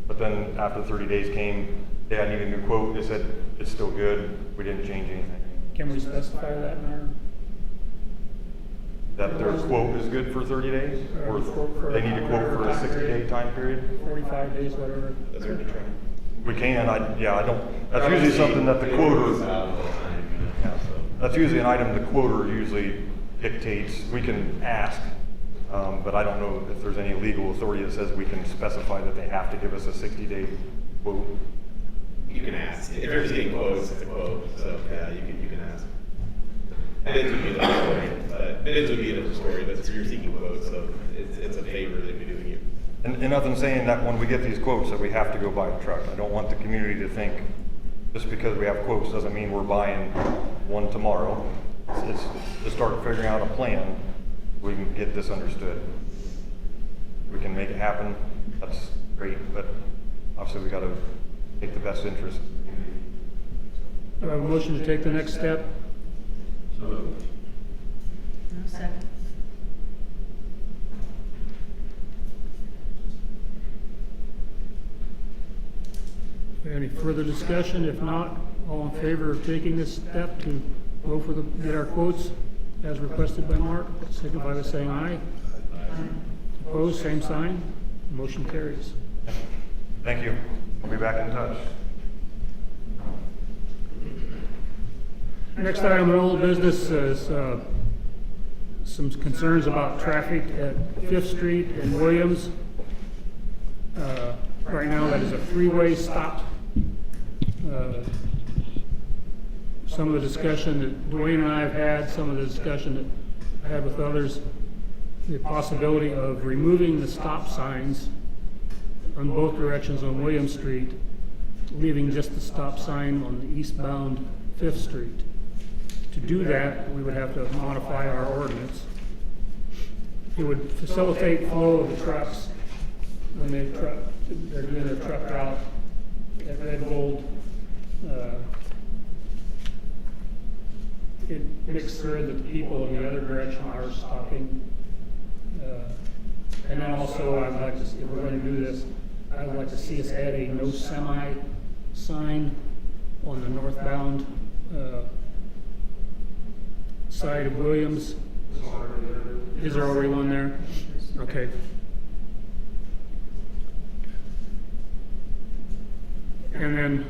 but then after 30 days came, they hadn't even a new quote. They said, it's still good. We didn't change anything. Can we specify that in our? That their quote is good for 30 days? Or they need a quote for a 60-day time period? 45 days, whatever. That's what they're trying. We can, I don't, that's usually something that the quoter, that's usually an item the quoter usually dictates. We can ask, but I don't know if there's any legal authority that says we can specify that they have to give us a 60-day quote. you can ask. If you're just getting quotes, it's a quote, so, yeah, you can ask. Bids would be another story, but bids would be another story, but you're seeking quotes, so it's a favor that we're doing you. And nothing saying that when we get these quotes that we have to go buy a truck. I don't want the community to think just because we have quotes doesn't mean we're buying one tomorrow. It's to start figuring out a plan, we can get this understood. We can make it happen, that's great, but obviously we gotta take the best interest. Do I have a motion to take the next step? So, No, second. Any further discussion? If not, all in favor of taking this step to go for get our quotes as requested by Mark, signify by saying aye. Opposed, same sign. Motion carries. Thank you. We'll be back in touch. Next item in old business is some concerns about traffic at Fifth Street and Williams. Right now, that is a three-way stop. Some of the discussion that Dwayne and I have had, some of the discussion that I had with others, the possibility of removing the stop signs on both directions on William Street, leaving just the stop sign on the eastbound Fifth Street. To do that, we would have to modify our ordinance. It would facilitate flow of the trucks when they're doing their truck route at Red Gold. It makes sure that the people in the other direction are stopping. And then also, I'd like to, if we're going to do this, I'd like to see us add a no semi sign on the northbound side of Williams. Is there already one there? Okay. And then,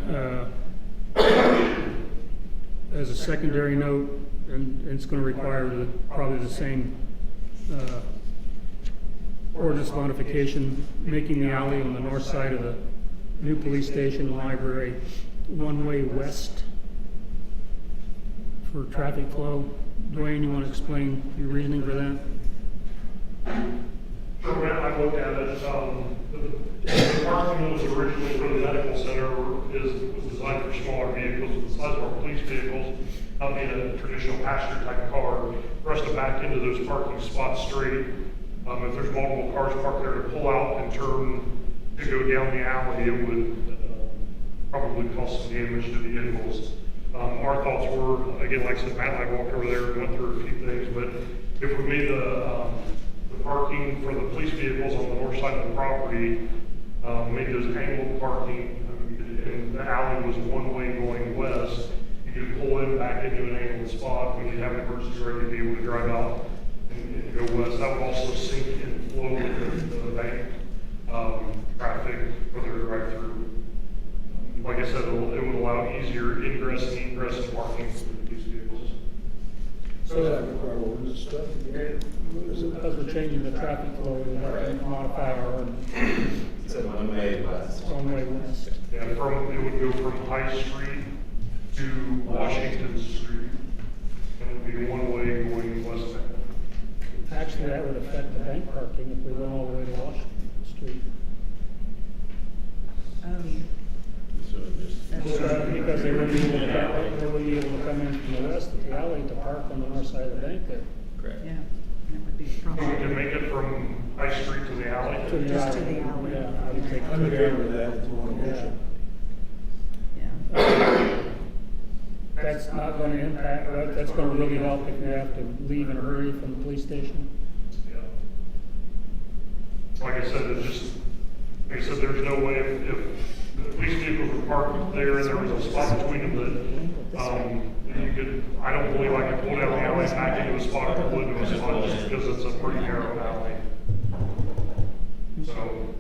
as a secondary note, and it's going to require probably the same ordinance modification, making the alley on the north side of the new police station library one-way west for traffic flow. Dwayne, you want to explain your reasoning for that? Sure, when I looked at it, the parking that was originally for the medical center was designed for smaller vehicles, the size of our police vehicles, not being a traditional passenger type car, for us to back into those parking spots straight. If there's multiple cars parked there to pull out and turn to go down the alley, it would probably cause some damage to vehicles. Our thoughts were, again, like I said, Matt and I walked over there and went through a few things, but if we made the parking for the police vehicles on the north side of the property, made those angled parking, and the alley was one way going west, you could pull in back into an angled spot when you have an emergency ready to be able to drive out and go west. That would also sync and flow with the bank traffic for their drive-through. Like I said, it would allow easier ingress and egress and parking for the police vehicles. So that require ordinance stuff? Because we're changing the traffic flow, we have to modify our ordinance. It's a one-way west. One-way west. Yeah, it would go from High Street to Washington Street, and it would be one way going westbound. Actually, that would affect the bank parking if we went all the way to Washington Street. so just. Because they wouldn't be able to come in from the west at the alley to park on the north side of the bank there. Correct. Yeah, that would be a We problem. could make it from High Street to the alley. Just to the alley. Yeah, I would take. I'm in favor of that, if you want to motion. Yeah. That's not going to impact, right? That's going to really help if you have to leave in a hurry from the police station. Yeah. Like I said, there's no way if the police vehicles were parked there and there was a spot between them that, you could, I don't believe I could pull down the alley back into a spot or pull into a spot just because it's a pretty narrow alley. So,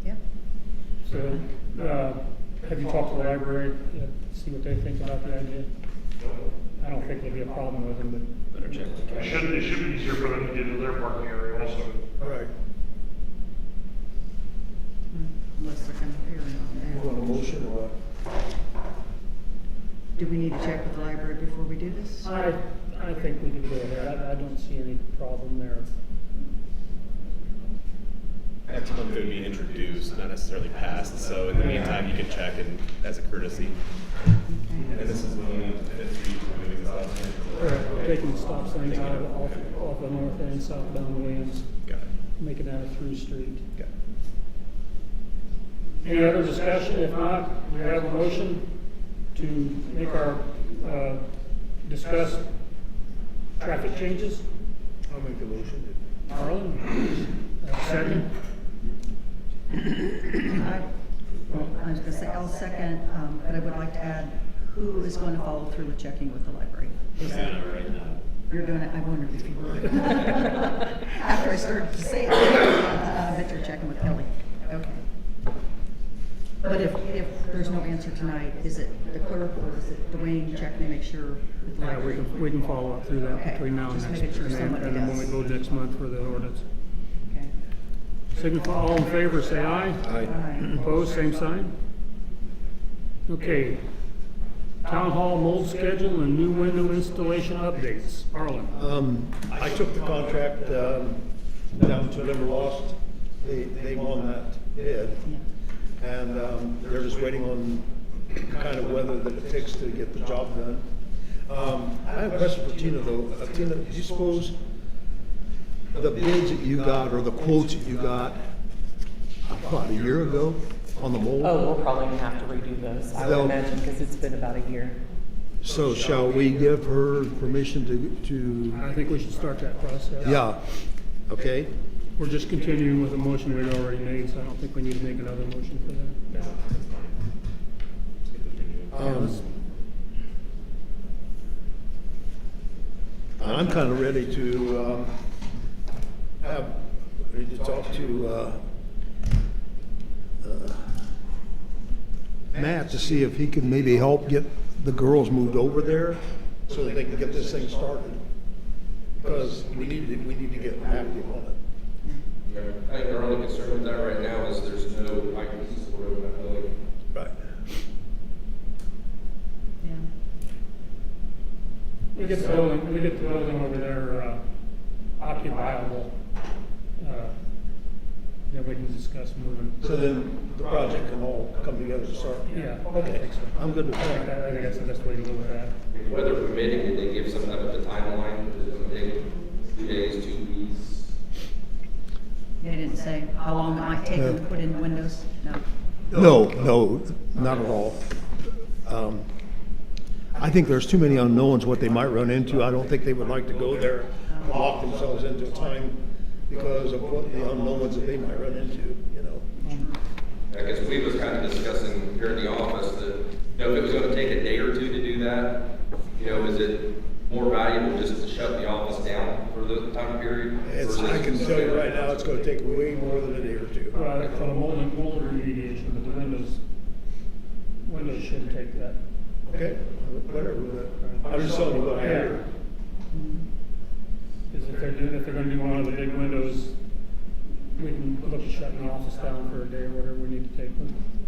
Yeah. So, have you talked to the library, see what they think about the idea? I don't think there'll be a problem with them, but. Better check with the it should be easier for them to get into their parking area also. All right. unless they're kind of hearing You on want a that. motion or what? Do we need to check with the library before we do this? I think we can go ahead. I don't see any problem there. Next month it would be introduced, not necessarily passed, so in the meantime, you can check and as a courtesy. And this is moving to Fifth Street, moving this out. We're taking the stop signs out off the north end, southbound Williams, Got it, making that a through street. got it. Any other discussion? If not, we have a motion to make our, discuss traffic changes. I'll make the motion. Arlen, second. I was gonna say, I'll second, but I would like to add, who is going to follow through with checking with the library? Is it- Right now. You're doing it, I wondered if you were. After I started to say it, I bet you're checking with Kelly. Okay. But if there's no answer tonight, is it the clerk or is it Dwayne checking to make sure with the Yeah, library? we can follow up through that Okay, between now and just next. making sure and then- somebody And then when we does. go next month for the ordinance. Okay. Signify all in favor, say aye. Aye. Opposed, same sign. Okay. Town hall mold schedule and new window installation updates. Arlen. I took the contract, down to Limberlost. They won that bid. Yeah. And they're just waiting on kind of weather that it takes to get the job done. I have a question for Tina though. Tina, do you suppose the bids that you got or the quotes that you got, what, a year ago on the mold? Oh, we'll probably have to redo those, I would They'll- imagine, because it's been about a year. So shall we give her permission to, I think we should start that process. yeah, okay? We're just continuing with the motion we'd already made, so I don't think we need to make another motion for that. No, that's fine. Let's get this renewed. I'm kind of ready to, talk to, Matt to see if he can maybe help get the girls moved over there so that they can get this thing started. Because we need to get active on it. I think our only concern with that right now is there's no IT support over that building. Right. Yeah. We get the building over there, occupiable. Then we can discuss moving. So then the project can all come together to start. Yeah, okay. I'm good with I think that. that's the best way to go with that. Weather permitting, did they give some type of a timeline? Is it going to take 2 days, 2 weeks? They didn't say how long it might take them to put in the windows? No. No, not at all. I think there's too many unknowns what they might run into. I don't think they would like to go there, lock themselves into time because of what the unknowns that they might run into, you know. I guess we was kind of discussing here in the office that, you know, if it was going to take a day or two to do that, you know, is it more valuable just to shut the office down for the time period? I can tell you right now, it's gonna take way more than a day or two. Well, for the mold remediation, but the windows shouldn't take that. Okay, whatever, but I'm just telling you what I hear. Because if they're gonna do one of the big windows, we can look at shutting the office down for a day or whatever we need to take.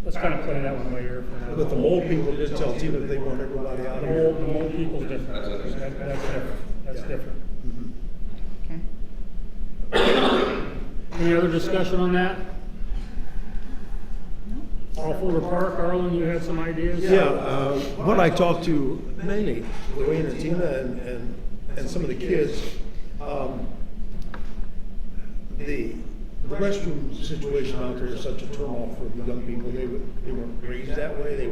Let's kind of play that one by ear for now. But the mold people did tell Tina that they want everybody out The of here. mold people's different. That's understandable. That's different. That's Yeah. different. Okay. Any other discussion on that? All Fuller Park, Arlen, you had some ideas? Yeah, when I talked to mainly Dwayne and Tina and some of the kids, the restroom situation out there is such a turnoff for the young people. They weren't raised that way.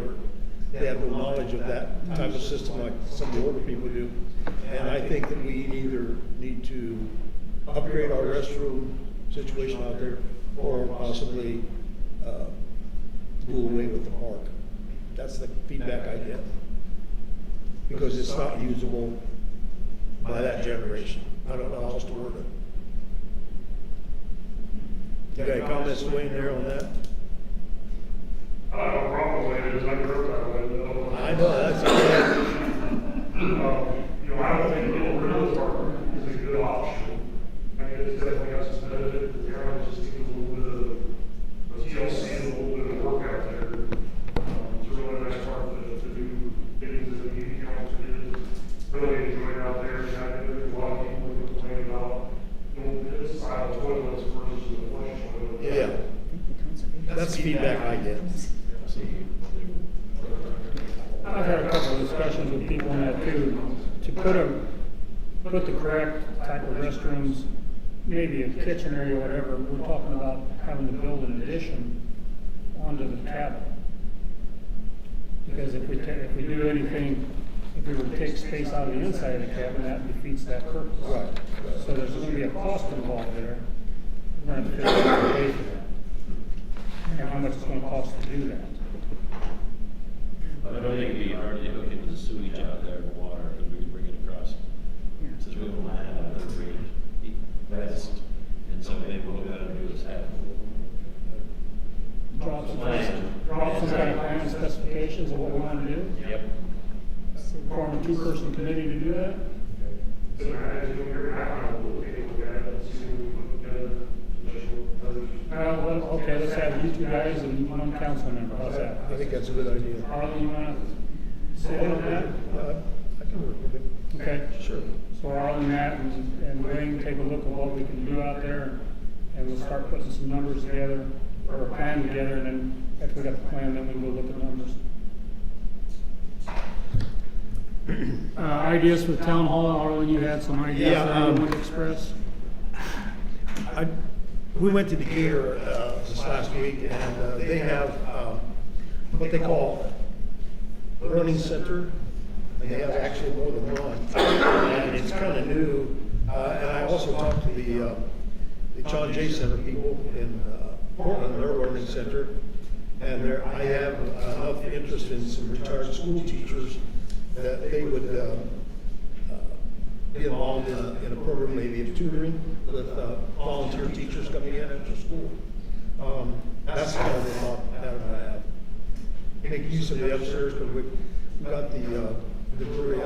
They have no knowledge of that type of system like some of the older people do. And I think that we either need to upgrade our restroom situation out there or possibly do away with the park. That's the feedback I get. Because it's not usable by that generation. I don't know how else to word it. You got any comments, Dwayne, there on that? I don't have a problem with it, because I grew up that way. I know, that's, You know, I don't think the real park is a good option. I mean, it's definitely got some benefit to the parents, just a little bit of TLC, a little bit discussions with people on that too, to put the correct type of restrooms, maybe a kitchen area, whatever, we're talking about having to build an addition onto the cabin. Because if we do anything, if we were to take space out of the inside of the cabin, that defeats that purpose. Right. So there's gonna be a cost involved there. We're gonna have to figure out how to pay for that. And how much it's gonna cost to do that. I don't think it'd be hard to hook into the sewage out there in the water, because we can bring it across. Since we don't have a third rate west, and so maybe what we gotta do is have. Drop some kind of plan specifications of what we wanna do. Yep. Form a two-person committee to do that. Well, okay, let's have you two guys and one council member, how's that? I think that's a good idea. Harlan, you wanna sit in on that? I can work with it. Okay. Sure. So Harlan, Matt, and Wayne, take a look at what we can do out there, and we'll start putting some numbers together, or a plan together, and then after we got the plan, then we will look at numbers. Ideas for the town hall, Harlan, you had some ideas Yeah, that you wanted to express? We went to Decatur this last week, and they have what they call a learning center. They have actually more than one, and it's kind of new. And I also talked to the John Jay Center people in Portland, their learning center, and I have enough interest in some retired school teachers that they would be involved in a program maybe of tutoring with volunteer teachers coming in after school. That's kind of the thought pattern I have. Make use of the upstairs, but we've got the brewery,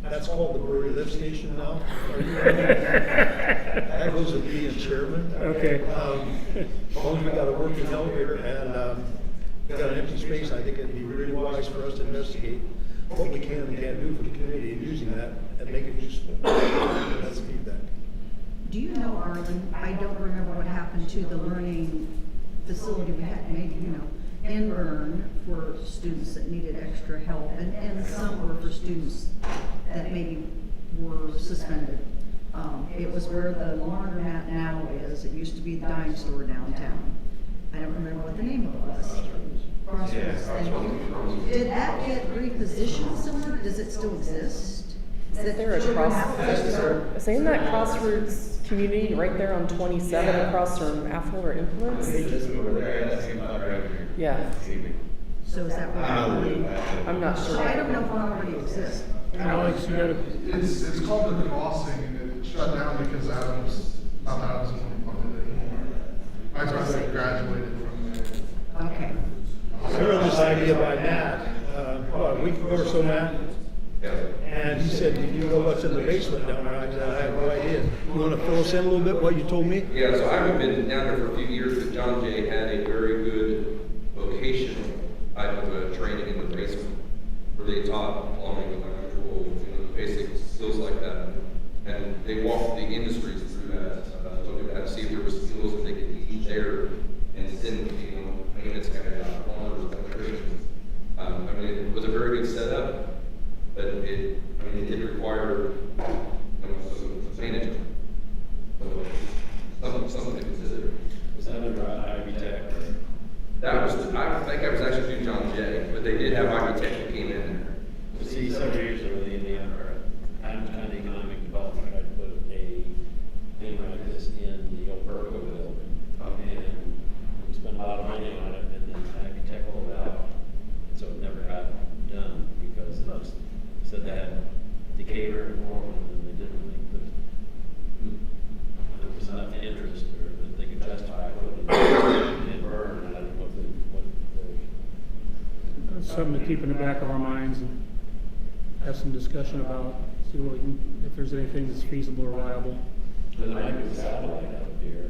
that's called the brewery lift station now. That goes with being chairman. Okay. As long as we got a working elevator and we got an empty space, I think it'd be really wise for us to investigate what we can and can't do for the community and using that and make it useful. That's the feedback. Do you know, Arlen, I don't remember what happened to the learning facility we had, maybe, in Bern for students that needed extra help, and some were for students that maybe were suspended. It was where the laundromat now is. It used to be the dime store downtown. I don't remember what the name of it was. Crossroads. Thank you. Did that get repositioned somewhere? Does it still exist? Is there a crossroads? Isn't that Crossroads community right there on 27 across from Affluent Influence? Yeah. So is that what? I'm not So sure. I don't know if one already exists. Alex, you gotta, It's called the Crossing, and it shut down because Adams wasn't funded anymore. My brother graduated from there. Okay. I heard this idea by Matt, about a week ago or so, Matt. And he said, "Do you know what's in the basement down there?" I said, "I have no idea." You want to fill us in a little bit, what you told me? Yeah, so I haven't been down there for a few years, but John Jay had a very good vocational type of training in the basement, where they taught plumbing, electrical, basic skills like that. And they walked the industries through that, looking at that, see if there was skills that they could teach there, and send, maintenance guys out, plumbers, electricians. I mean, it was a very good setup, but it did require, some management. So, something to consider. Was that under Ivy Tech? That was, I think I was actually doing John Jay, but they did have architect that came in there. See, several years ago, the Indiana, or Adams County Economic Development tried to put a thing like this in the old Burko building. And we spent a lot of money on it, and then Ivy Tech pulled it out. And so it never got done, because it just said they had Decatur and Norman, and they didn't think that there was enough interest, or that they could justify putting it in Bern. And I don't know if that's something to keep in the back of our minds and have some discussion about, see what we can, if there's anything that's feasible or viable. there might be a satellite out here,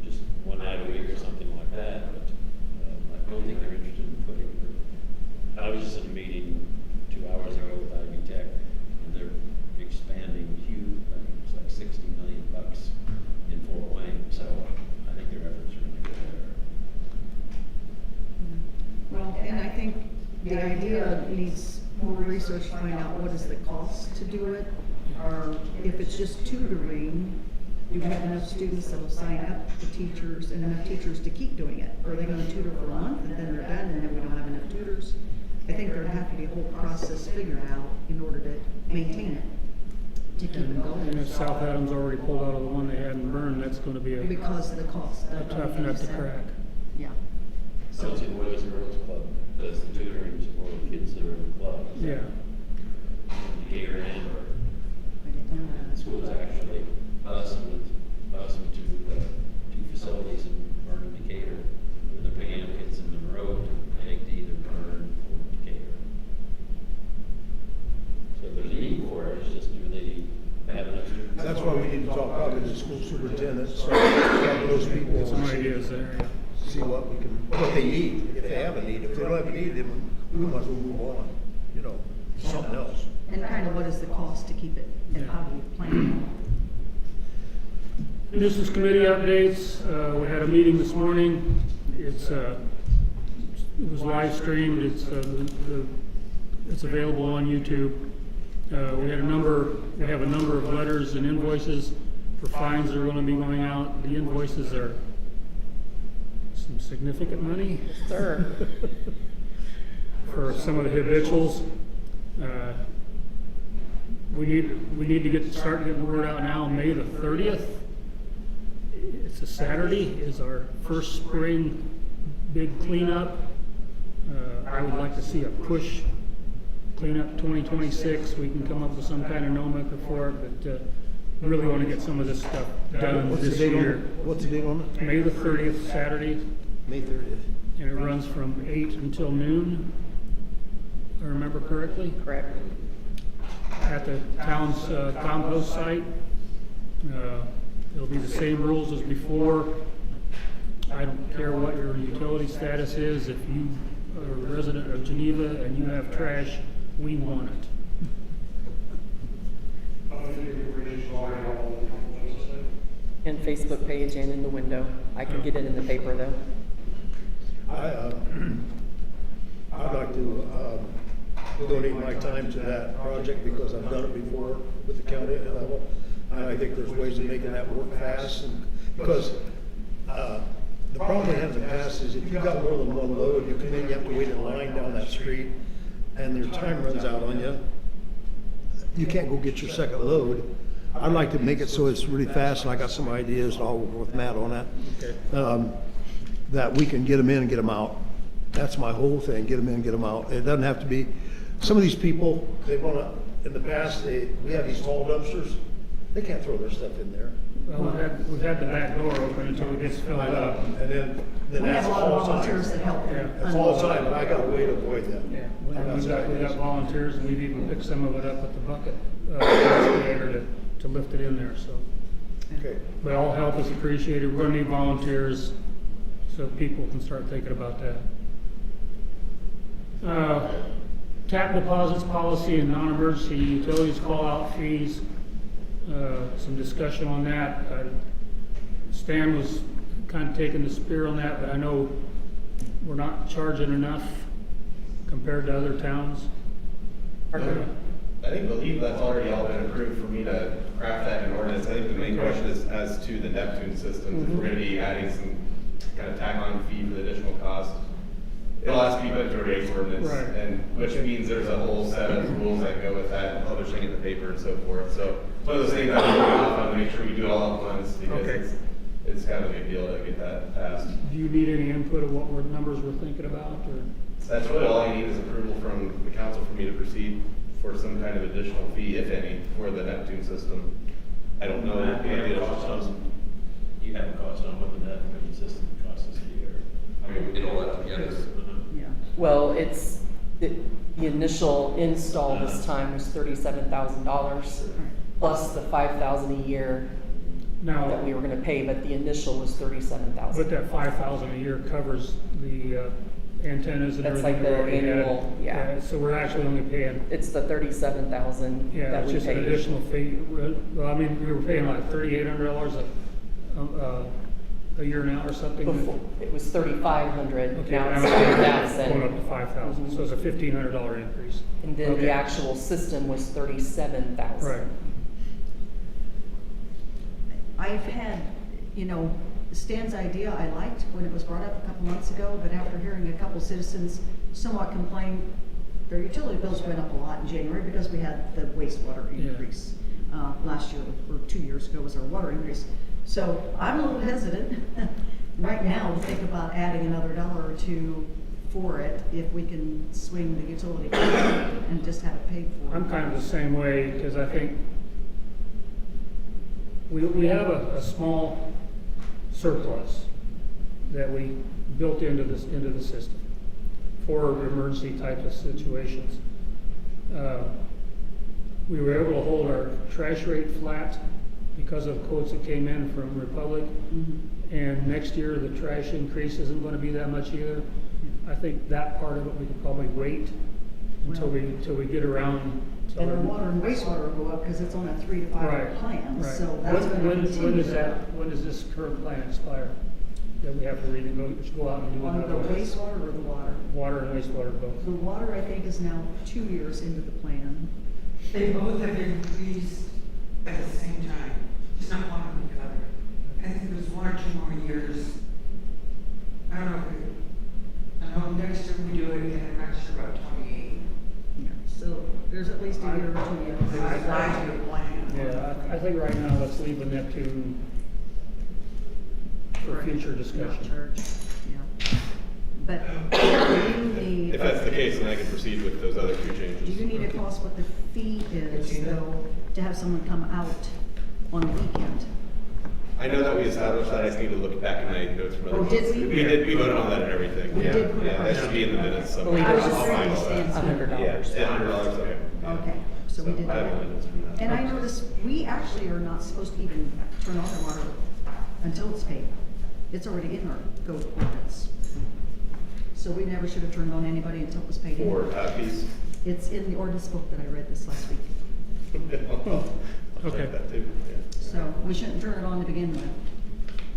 just one night a week or something like that, but I don't think they're interested in putting, I was just in a meeting 2 hours ago with Ivy Tech, and they're expanding huge, I think it's like $60 million in Fort Wayne, so I think their efforts are going to go there. Well, and I think the idea needs more research to find out what is the cost to do it? Or if it's just tutoring, do we have enough students that will sign up for teachers and enough teachers to keep doing it? Or are they gonna tutor for a month and then they're done and then we don't have enough tutors? I think there'd have to be a whole process figured out in order to maintain it, to keep it And going. if South Adams already pulled out of the one they had in Bern, that's gonna be a Because of the cost. a tough nut to crack. Yeah. So it's the Boys and Girls Club, does the tutoring for kids that are in the club. Yeah. Decatur and or I didn't know the that. schools actually busing to two facilities in Bern and Decatur. And they're picking up kids in Monroe to take to either Bern or Decatur. So there's a need for it, it's just do they have enough students? That's why we need to talk probably to the school superintendent, start talking to those people. Some and see- ideas there, yeah. See what they need, if they have a need. If they don't have a need, then we might as well move on, you know, something else. And kind of what is the cost to keep it, and how do you plan? Nuisance committee updates, we had a meeting this morning, it was live streamed, it's available on YouTube. We have a number of letters and invoices for fines that are gonna be going out. The invoices are some significant money. Sir. For some of the habituals. We need to start getting the word out now. May the 30th, it's a Saturday, is our first spring big cleanup. I would like to see a push cleanup 2026. We can come up with some kind of nomenclature for it, but we really want to get some of this stuff done this year. What's the date on it? May the 30th, Saturday, May 30th. and it runs from 8 until noon, if I remember correctly, Correct. at the town's compost site. It'll be the same rules as before. I don't care what your utility status is. If you are a resident of Geneva and you have trash, we want it. And Facebook page and in the window. I can get it in the paper though. I'd like to donate my time to that project because I've done it before with the county level. And I think there's ways of making that work fast, and because the problem we have in the past is if you've got more than one load, you come in, you have to wait in line down that street, and your time runs out on you. You can't go get your second load. I'd like to make it so it's really fast, and I got some ideas, and I'll work with Matt on that. Okay. That we can get them in and get them out. That's my whole thing, get them in, get them out. It doesn't have to be, some of these people, they wanna, in the past, we have these tall dumpsters, they can't throw their stuff in there. Well, we've had the back door open until it gets filled up. And then We that's have a lot of all volunteers that time. help. Yeah. That's all the time, but I got a way to avoid them. Yeah, I've got we got some volunteers, and we've even picked some of it up with the bucket excavator to lift it in there, so. Okay. But all help is appreciated. We're gonna need volunteers so people can start thinking about that. Tap deposits policy and non-emergency utilities call-out fees. Some discussion on that. Stan was kind of taking the spear on that, but I know we're not charging enough compared to other towns. I believe that's already all been approved for me to craft that in ordinance. I think the main question is as to the Neptune systems, if we're gonna be adding some kind of tack-on fee for the additional cost. It'll have to be put into a rates ordinance, Right. and which means there's a whole set of rules that go with that, and publishing in the paper and so forth. So it's one of those things I'm working off on to make sure we do it all at once, because Okay. it's kind of a big deal to get that passed. Do you need any input of what numbers we're thinking about, or? That's really all I need is approval from the council for me to proceed for some kind of additional fee, if any, for the Neptune system. I don't know. Matt, what the additional cost is. You have a cost on what the net system costs us a year. I mean, we did all that together. Yeah. Well, it's, the initial install this time was $37,000 plus the $5,000 a year Now, that we were gonna pay, but the initial was $37,000. but that 5,000 a year covers the antennas and That's everything. like we the already had. annual, yeah. So we're actually only paying, It's the $37,000 yeah, that it's we just an paid. additional fee. Well, I mean, we were paying like $3,800 a year now or something? Before, it was 3,500, Okay, now it's going up 3,000. to 5,000, so it's a $1,500 increase. And then Okay. the actual system was 37,000. Right. I've had, you know, Stan's idea I liked when it was brought up a couple months ago, but after hearing a couple citizens somewhat complain, their utility bills went up a lot in January because we had the wastewater Yeah. increase. Last year, or 2 years ago, was our water increase. So I'm a little hesitant right now to think about adding another $1 or $2 for it if we can swing the utility and just have it paid for. I'm kind of the same way, because I think we have a small surplus that we built into the system for emergency type of situations. We were able to hold our trash rate flat because of quotes that came in from Republic. And next year, the trash increase isn't gonna be that much either. I think that part of it, we could probably wait until we get around. to And our- our water and wastewater will go up because it's on a 3 to 5 year Right, plan, right. so that's When- gonna when- continue. When does this current plan expire? That we have to go out and do On another the one? wastewater or the water? Water and wastewater The both. water, I think, is now 2 years into the plan. They both have increased at the same time, just not one or the other. I think there's 1 or 2 more years. I don't know if I know next year we do it, and I'm not sure about 28. So there's at least a year or 2 years. There's a 5-year plan. Yeah, I think right now, let's leave the Neptune for future Not discussion. charged, yeah. But do you need, If that's the case, then I can proceed with those other two do changes. you need to tell us what the fee is, though, to have someone come out on a weekend? I know that we established that, I just need to look back in my notes from other Oh, months. did we? We voted on that and everything, We yeah, did put it yeah, on. that should be in the minutes somewhere. Believe I was it just I'll trying find to all that. stand. $100. Yeah, $100, okay. Yeah. Okay, so we did I have that. my notes from that. And I noticed, we actually are not supposed to even turn on the water until it's paid. It's already in our code ordinance. So we never should have turned on anybody until it was paid. For in. fees. It's in the ordinance book that I read this last week. I'll Okay. check that too, yeah. So we shouldn't turn it on to begin with.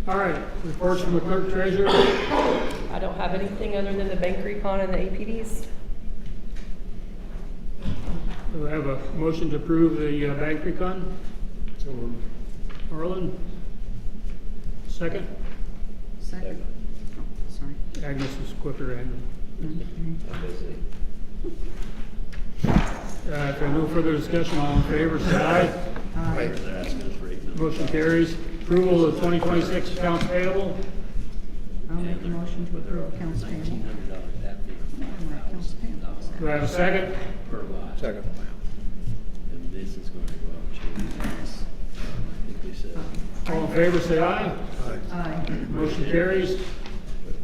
All right, reports from the clerk treasurer. I don't have anything other than the bank recon and the APDs. Do I have a motion to approve the bank recon? So Arlen? Second? Second. Oh, sorry. Agnes was quicker, Agnes. Mhm. I'm busy. If there are no further discussion, all in favor, say aye. They're asking us for 8 million. Motion carries. Approval of 2026 accounts payable. I'll make the motion to approve accounts payable. $1,900, that'd be My accounts payable. Do I have a second? per lot. Second. And this is going to go up to, I think we said, All in favor, say aye. Aye. Motion carries.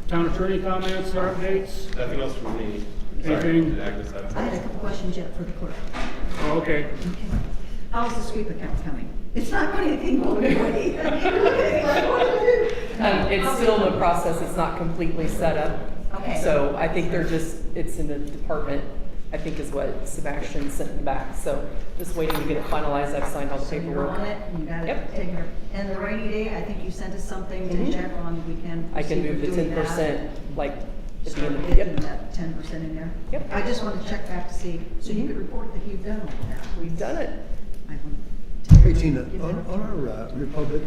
Town attorney comments or updates? Nothing else from me. Sorry, Anything? did Agnes have I had a couple questions yet for the clerk. Oh, okay. Okay. How's the sweep account coming? It's not going anything going away. It's still in the process, it's not completely set up. Okay. So I think they're just, it's in the department, I think is what Sebastian sent back. So just waiting to get it finalized, I've signed all the So you're paperwork. on it, and you got it Yep. taken care of. And the rainy day, I think you sent us something to Mhm. check on, we can. I can proceed move the with doing 10% that. like at the Start end of, getting yep. that 10% in there. Yep. I just wanted to check back to see, so you Mhm. could report that you've done all that. We've done it. I want to. Hey Tina, give that on a- our Republic,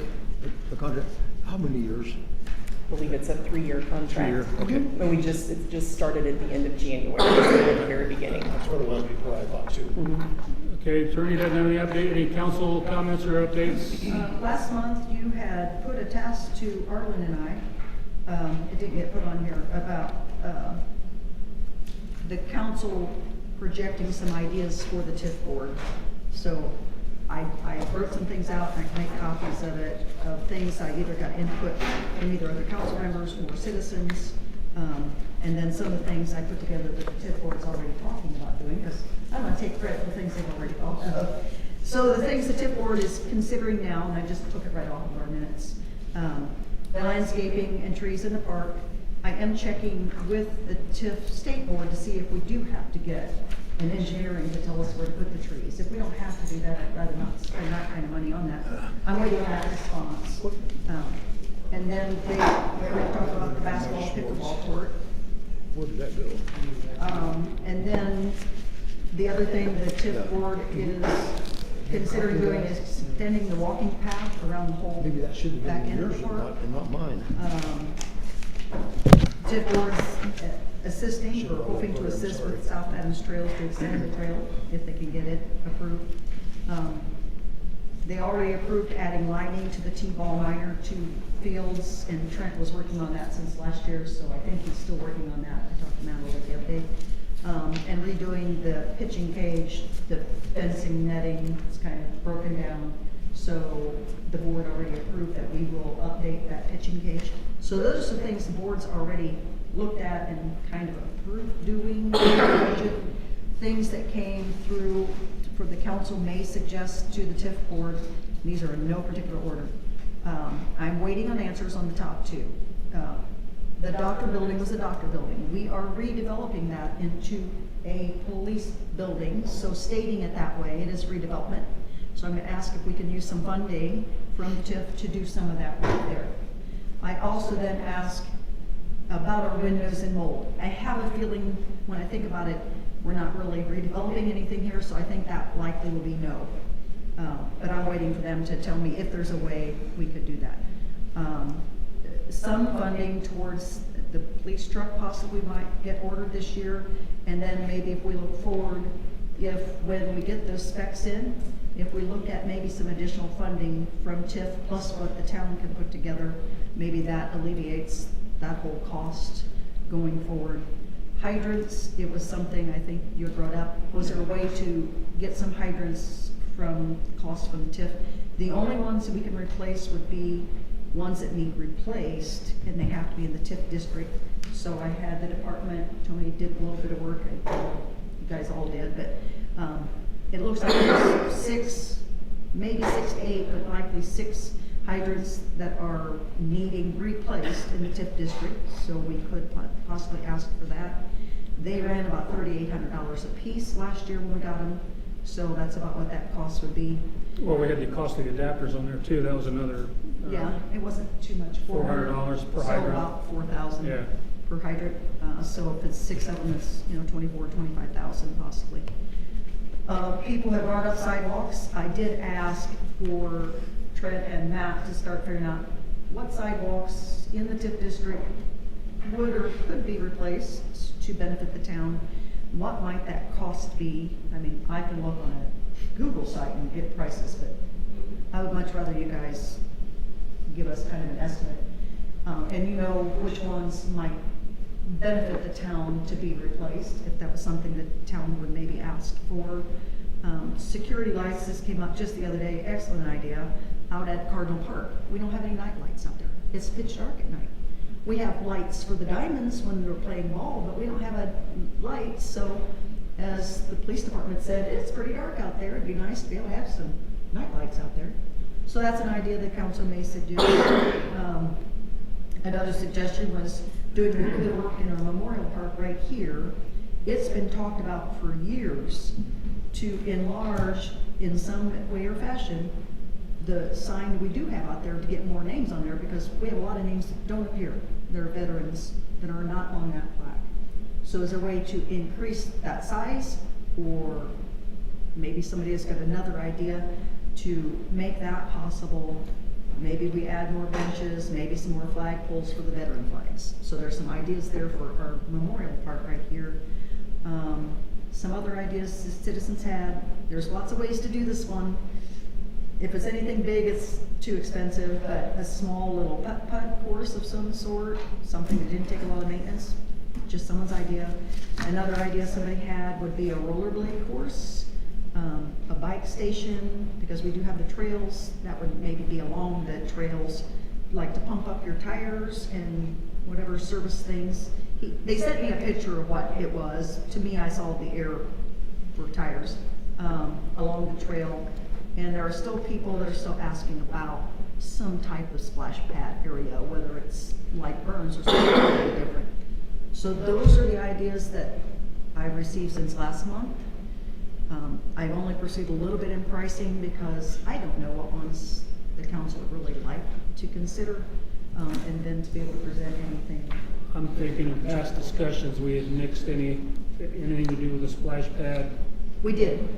the contract, how many years? I believe it's a 3-year contract. 3-year, okay. Mhm. And it just started at the end of January, just at the very beginning. That's what it was before I thought too. Mhm. Okay, attorney doesn't have any update, any council comments or updates? Last month, you had put a task to Arlen and I, it didn't get put on here, about the council projecting some ideas for the TIF board. So I wrote some things out, and I can make copies of it, of things I either got input from either other council members or citizens. And then some of the things I put together that the TIF board's already talking about doing, because I don't want to take credit for things they've already thought of. So the things the TIF board is considering now, and I just took it right off of our minutes, the landscaping and trees in the park. I am checking with the TIF state board to see if we do have to get an engineering to tell us where to put the trees. If we don't have to do that, I'd rather not spend that kind of money on that. I'm waiting on that response. And then we already talked about the basketball, pickleball court. Where did that go? And then the other thing the TIF board is considering doing is extending the walking path around the whole Maybe that should have back been end of yours the park. and not mine. TIF board's assisting, or hoping to assist with South Adams Trails to extend the trail if they can get it approved. They already approved adding lighting to the T-ball minor 2 fields, and Trent was working on that since last year, so I think he's still working on that. I talked to Matt a little bit the other day. And redoing the pitching cage, the fencing netting, it's kind of broken down. So the board already approved that we will update that pitching cage. So those are some things the board's already looked at and kind of approved doing. Budget things that came through for the council may suggest to the TIF board. These are in no particular order. I'm waiting on answers on the top 2. The doctor building was a doctor building. We are redeveloping that into a police building, so stating it that way, it is redevelopment. So I'm gonna ask if we can use some funding from TIF to do some of that work there. I also then ask about our windows and mold. I have a feeling, when I think about it, we're not really redeveloping anything here, so I think that likely will be no. But I'm waiting for them to tell me if there's a way we could do that. Some funding towards the police truck possibly might get ordered this year, and then maybe if we look forward, when we get those specs in, if we look at maybe some additional funding from TIF plus what the town can put together, maybe that alleviates that whole cost going forward. Hydrants, it was something I think you had brought up. Was there a way to get some hydrants from costs from the TIF? The only ones that we can replace would be ones that need replaced, and they have to be in the TIF district. So I had the department, Tony did a little bit of work, and you guys all did, but it looks like there's 6, maybe 6 to 8, but likely 6 hydrants that are needing replaced in the TIF district, so we could possibly ask for that. They ran about $3,800 a piece last year when we got them, so that's about what that cost would be. Well, we had the costly adapters on there too, that was another. Yeah, it wasn't too much. $400 per so hydrant. about 4,000 Yeah. per hydrant. So if it's 6 of them, it's 24, 25,000 possibly. People have brought up sidewalks. I did ask for Trent and Matt to start figuring out what sidewalks in the TIF district would or could be replaced to benefit the town. What might that cost be? I mean, I can look on a Google site and get prices, but I would much rather you guys give us kind of an estimate. And you know which ones might benefit the town to be replaced, if that was something that the town would maybe ask for. Security lights, this came up just the other day, excellent idea, out at Cardinal Park. We don't have any night lights out there. It's pitch dark at night. We have lights for the diamonds when they're playing ball, but we don't have a light, so as the police department said, it's pretty dark out there. It'd be nice to be able to have some night lights out there. So that's an idea that Council may suggest. Another suggestion was doing a little bit of work in our memorial park right here. It's been talked about for years to enlarge in some way or fashion the sign we do have out there to get more names on there, because we have a lot of names that don't appear. There are veterans that are not on that plaque. So is there a way to increase that size, or maybe somebody has got another idea to make that possible? Maybe we add more benches, maybe some more flag poles for the veteran flags. So there's some ideas there for our memorial park right here. Some other ideas the citizens had. There's lots of ways to do this one. If it's anything big, it's too expensive, but a small little putt-putt course of some sort, something that didn't take a lot of maintenance, just someone's idea. Another idea somebody had would be a rollerblade course, a bike station, because we do have the trails, that would maybe be along the trails, like to pump up your tires and whatever service things. They sent me a picture of what it was. To me, I saw the air for tires along the trail. And there are still people that are still asking about some type of splash pad area, whether it's like Burns or something really different. So those are the ideas that I've received since last month. I've only pursued a little bit in pricing because I don't know what ones the council would really like to consider. and then to be able to present anything. I'm thinking in past discussions, we had nixed anything to do with the splash pad. We did.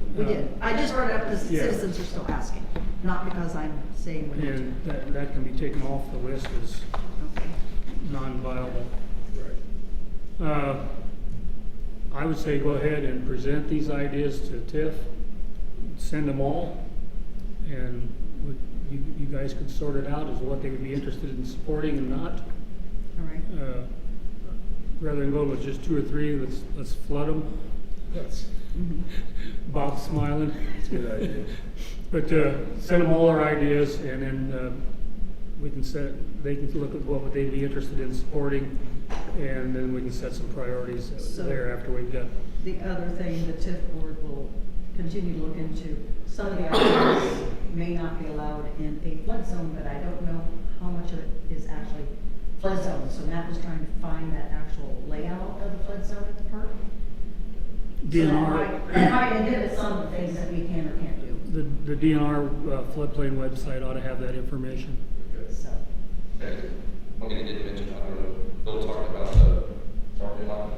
I just brought it up because Yeah. citizens are still asking, not because I'm saying we need And that can be taken off the list as to. Okay. non-viable. I would say go ahead and present these ideas to TIF, send them all, and you guys could sort it out as what they would be interested in supporting and not. All right. Rather than go with just 2 or 3, let's flood them. That's Bob's smiling. a good idea. But send them all our ideas, and then we can they can look at what they'd be interested in supporting, and then we can set some priorities So- there after we've got. The other thing the TIF board will continue to look into, some of the ideas may not be allowed in a flood zone, but I don't know how much of it is actually flood zone. So Matt was trying to find that actual layout of the flood zone at the park. DNR. That might inhibit some of the things that we can or can't do, The DNR floodplain website ought to have that information. so. Okay. One thing I didn't mention, I don't know, Bill talked about the parking lot.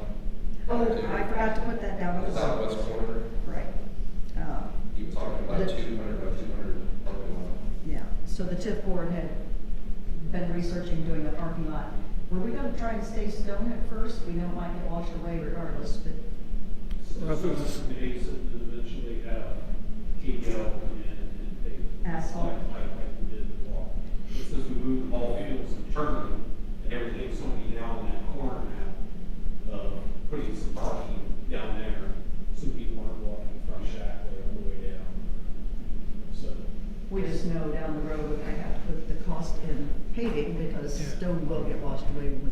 Oh, I forgot to put that down. The southwest corner, Right. he was talking about The- 200 by 200 parking lot. Yeah, so the TIF board had been researching doing a parking lot. Were we gonna try and stay stone at first? We know it might get washed away regardless, but, Some days that eventually have TDL and pay. Asphalt. Like we did the wall. Since we moved the ball fields and turning, and everything's gonna be down in that corner now, putting some parking down there, so people aren't walking from Shackley all the way down. So, we just know down the road, I have to put the cost in paving because stone will get washed away when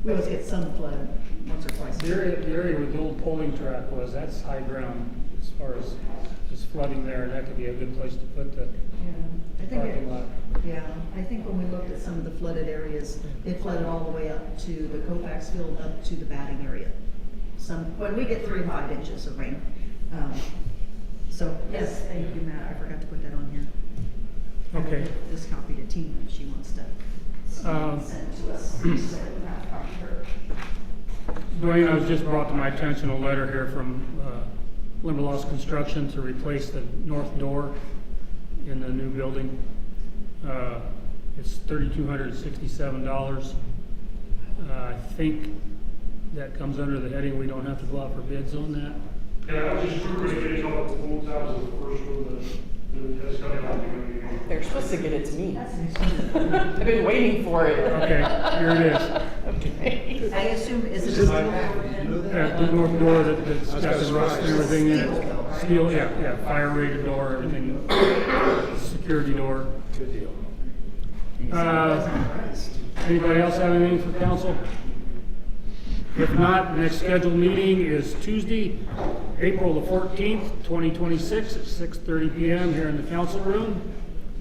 we always get some flood once or twice. The area where the old polling track was, that's high ground as far as flooding there, and that could be a good place to put the Yeah, I think parking lot. yeah, I think when we looked at some of the flooded areas, it flooded all the way up to the Kofax field, up to the batting area. When we get 3 to 5 inches of rain. So, yes, thank you, Matt, I forgot to put that on here. Okay. This copy to Tina, if she wants to send it to us. So we'll have to copy her. Dwayne, I was just brought to my attention a letter here from Limberlost Construction to replace the north door in the new building. It's $3,267. I think that comes under the heading, we don't have to go out for bids on that. Yeah, I was just going to get a couple of quotes. That was the first one that's coming out. They're supposed to get it to me. I've been waiting for it. Okay, here it is. Okay. I assume, is it still? The north door that's got the rust and everything in it. Steel, yeah, fire rated door, everything, security door. Good deal. Anybody else have anything for council? If not, the next scheduled meeting is Tuesday, April the 14th, 2026 at 6:30 PM here in the council room.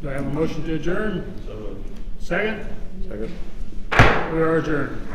Do I have a motion to adjourn? Second? Second. We are adjourned.